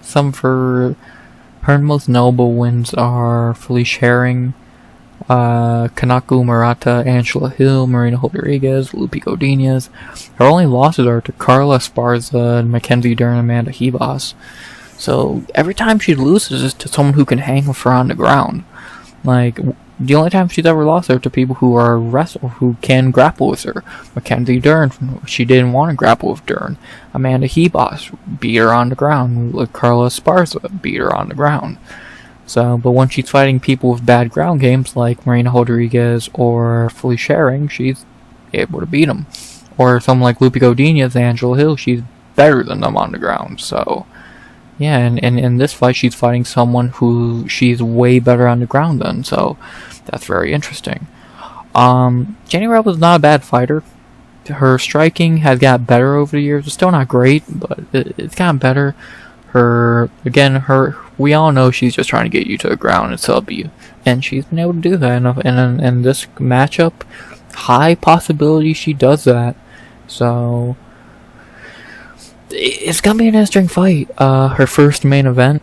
most notable wins are Felice Herring, Kanaku Murata, Angela Hill, Marina Rodriguez, Lupe Godinez. Her only losses are to Carla Esparza and Mackenzie Dern and Amanda Ribas. So every time she loses is to someone who can hang with her on the ground. Like, the only time she's ever lost are to people who are who can grapple with her. Mackenzie Dern, she didn't want to grapple with Dern. Amanda Ribas beat her on the ground. Carla Esparza beat her on the ground. So, but when she's fighting people with bad ground games like Marina Rodriguez or Felice Herring, she's able to beat them. Or someone like Lupe Godinez, Angela Hill, she's better than them on the ground. So, yeah, and in this fight, she's fighting someone who she's way better on the ground than. So, that's very interesting. Jandiroba's not a bad fighter. Her striking has got better over the years. It's still not great, but it's gotten better. We all know she's just trying to get you to the ground and sub you. And she's been able to do that. And in this matchup, high possibility she does that. So, it's gonna be an interesting fight. Her first main event.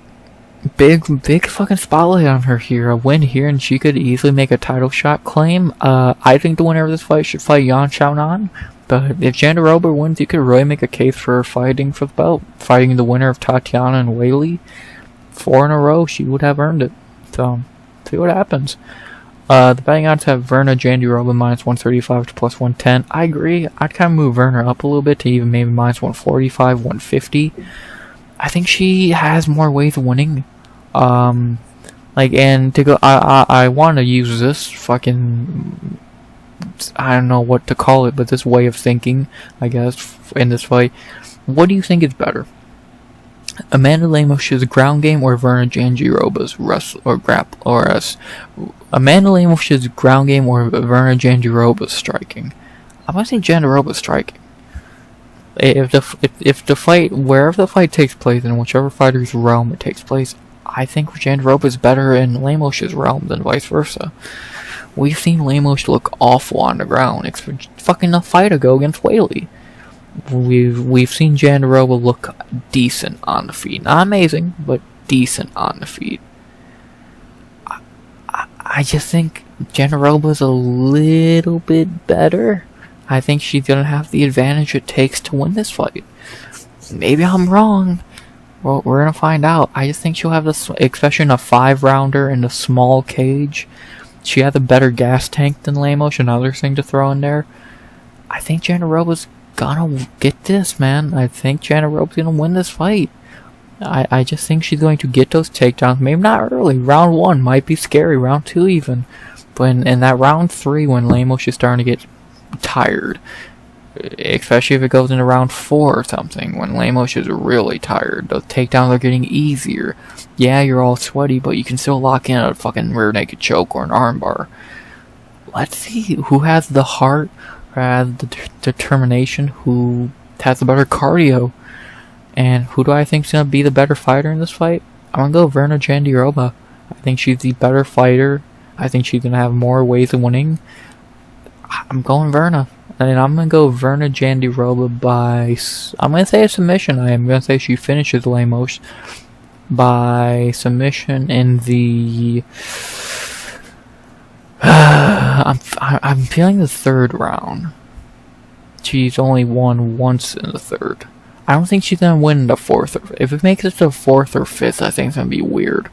Big fucking spotlight on her here. A win here, and she could easily make a title shot claim. I think the winner of this fight should fight Yan Xiaonan. But if Jandiroba wins, you could really make a case for her fighting for the belt. Fighting the winner of Tatiana and Weili. 4 in a row, she would have earned it. So, see what happens. The betting odds have Verna Jandiroba -135 to +110. I agree. I'd kind of move Verna up a little bit to even maybe -145, 150. I think she has more ways of winning. And to go, I want to use this fucking, I don't know what to call it, but this way of thinking, I guess, in this fight. What do you think is better? Amanda Lemos' ground game or Verna Jandiroba's Amanda Lemos' ground game or Verna Jandiroba's striking? I'm gonna say Jandiroba's striking. If the fight, wherever the fight takes place, in whichever fighter's realm it takes place, I think Jandiroba is better in Lemos' realm than vice versa. We've seen Lemos look awful on the ground. It's fucking a fight ago against Weili. We've seen Jandiroba look decent on the feet. Not amazing, but decent on the feet. I just think Jandiroba's a little bit better. I think she's gonna have the advantage it takes to win this fight. Maybe I'm wrong. Well, we're gonna find out. I just think she'll have this, especially in a 5-rounder in a small cage. She has a better gas tank than Lemos, another thing to throw in there. I think Jandiroba's gonna get this, man. I think Jandiroba's gonna win this fight. I just think she's going to get those takedowns. Maybe not early. Round 1 might be scary. Round 2 even. But in that round 3, when Lemos is starting to get tired, especially if it goes into round 4 or something, when Lemos is really tired, those takedowns are getting easier. Yeah, you're all sweaty, but you can still lock in a fucking rear naked choke or an armbar. Let's see who has the heart, who has the determination, who has the better cardio. And who do I think is going to be the better fighter in this fight? I'm going to go Virna Jandiroba. I think she's the better fighter. I think she's going to have more ways of winning. I'm going Virna. And I'm going to go Virna Jandiroba by... I'm going to say a submission. I am going to say she finishes Lemos by submission in the... I'm feeling the 3rd round. She's only won once in the 3rd. I don't think she's going to win the 4th. If it makes it to 4th or 5th, I think it's going to be weird.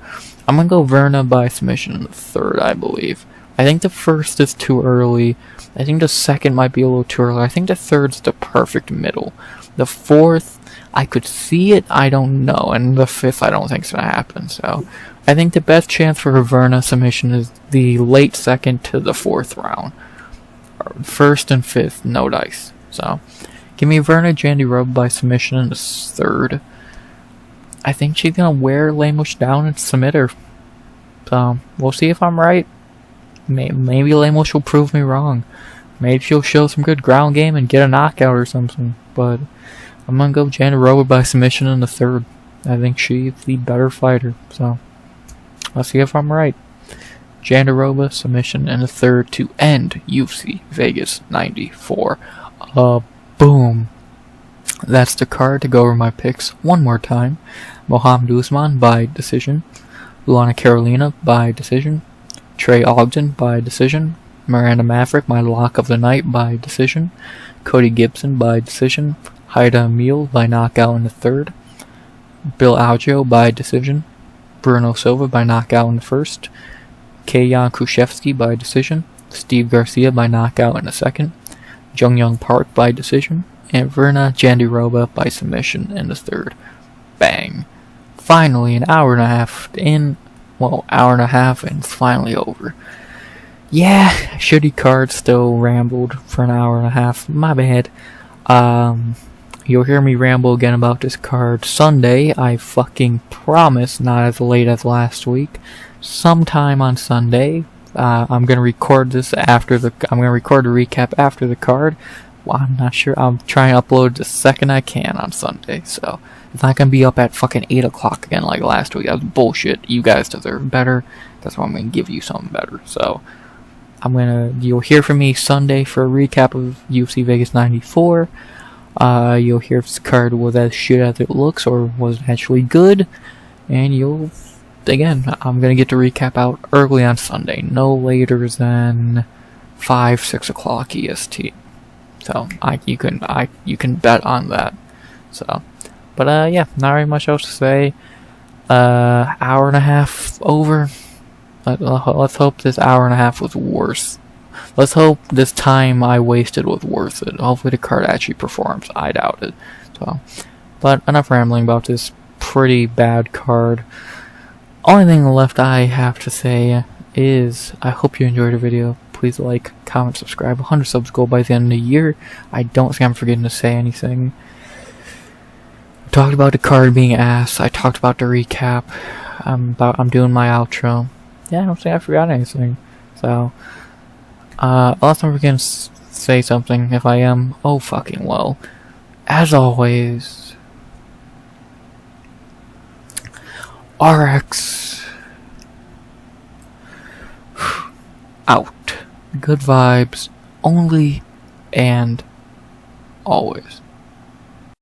I'm going to go Virna by submission in the 3rd, I believe. I think the 1st is too early. I think the 2nd might be a little too early. I think the 3rd's the perfect middle. The 4th, I could see it, I don't know. And the 5th, I don't think it's going to happen. So, I think the best chance for a Virna submission is the late 2nd to the 4th round. 1st and 5th, no dice. So... give me Virna Jandiroba by submission in the 3rd. I think she's gonna wear Lemos down and submit her. So, we'll see if I'm right. Maybe Lemos will prove me wrong. Maybe she'll show some good ground game and get a knockout or something. But, I'm gonna go Jandiroba by submission in the 3rd. I think she's the better fighter. So, let's see if I'm right. Jandiroba submission in the 3rd to end UFC Vegas 94. Boom. That's the card. To go over my picks one more time. Mohammed Usman by decision. Luana Carolina by decision. Trey Ogden by decision. Miranda Maverick, my lock of the night, by decision. Cody Gibson by decision. Hyder Amil by knockout in the 3rd. Algeo by decision. Bruno Silva by knockout in the 1st. Kruschewsky by decision. Steve Garcia by knockout in the 2nd. Jeong Park by decision, and Virna Jandiroba by submission in the 3rd. Bang. Finally, an hour and a half in. Well, hour and a half, and it's finally over. Yeah, shitty card, still rambled for an hour and a half. My bad. You'll hear me ramble again about this card Sunday. I fucking promise, not as late as last week. Sometime on Sunday. I'm gonna record this after the. I'm gonna record a recap after the card. Well, I'm not sure. I'm trying to upload the second I can on Sunday, so it's not gonna be up at fucking 8 o'clock again like last week. That was bullshit. You guys deserve better. That's why I'm gonna give you something better. So you'll hear from me Sunday for a recap of UFC Vegas 94. You'll hear if this card was as shit as it looks or was actually good, and again, I'm gonna get the recap out early on Sunday, no later than 5-6 o'clock EST. So you can bet on that. So, but yeah, not very much else to say. Hour and a half over. Let's hope this hour and a half was worse. Let's hope this time I wasted was worth it. Hopefully the card actually performs. I doubt it. So, but enough rambling about this pretty bad card. Only thing left I have to say is I hope you enjoyed the video. Please like, comment, subscribe. 100 subs goal by the end of the year. I don't think I'm forgetting to say anything. I talked about the card being ass. I talked about the recap. I'm doing my outro. Yeah, I don't think I forgot anything. So, unless I'm forgetting to say something. If I am, oh fucking well. As always, RX out. Good vibes only and always.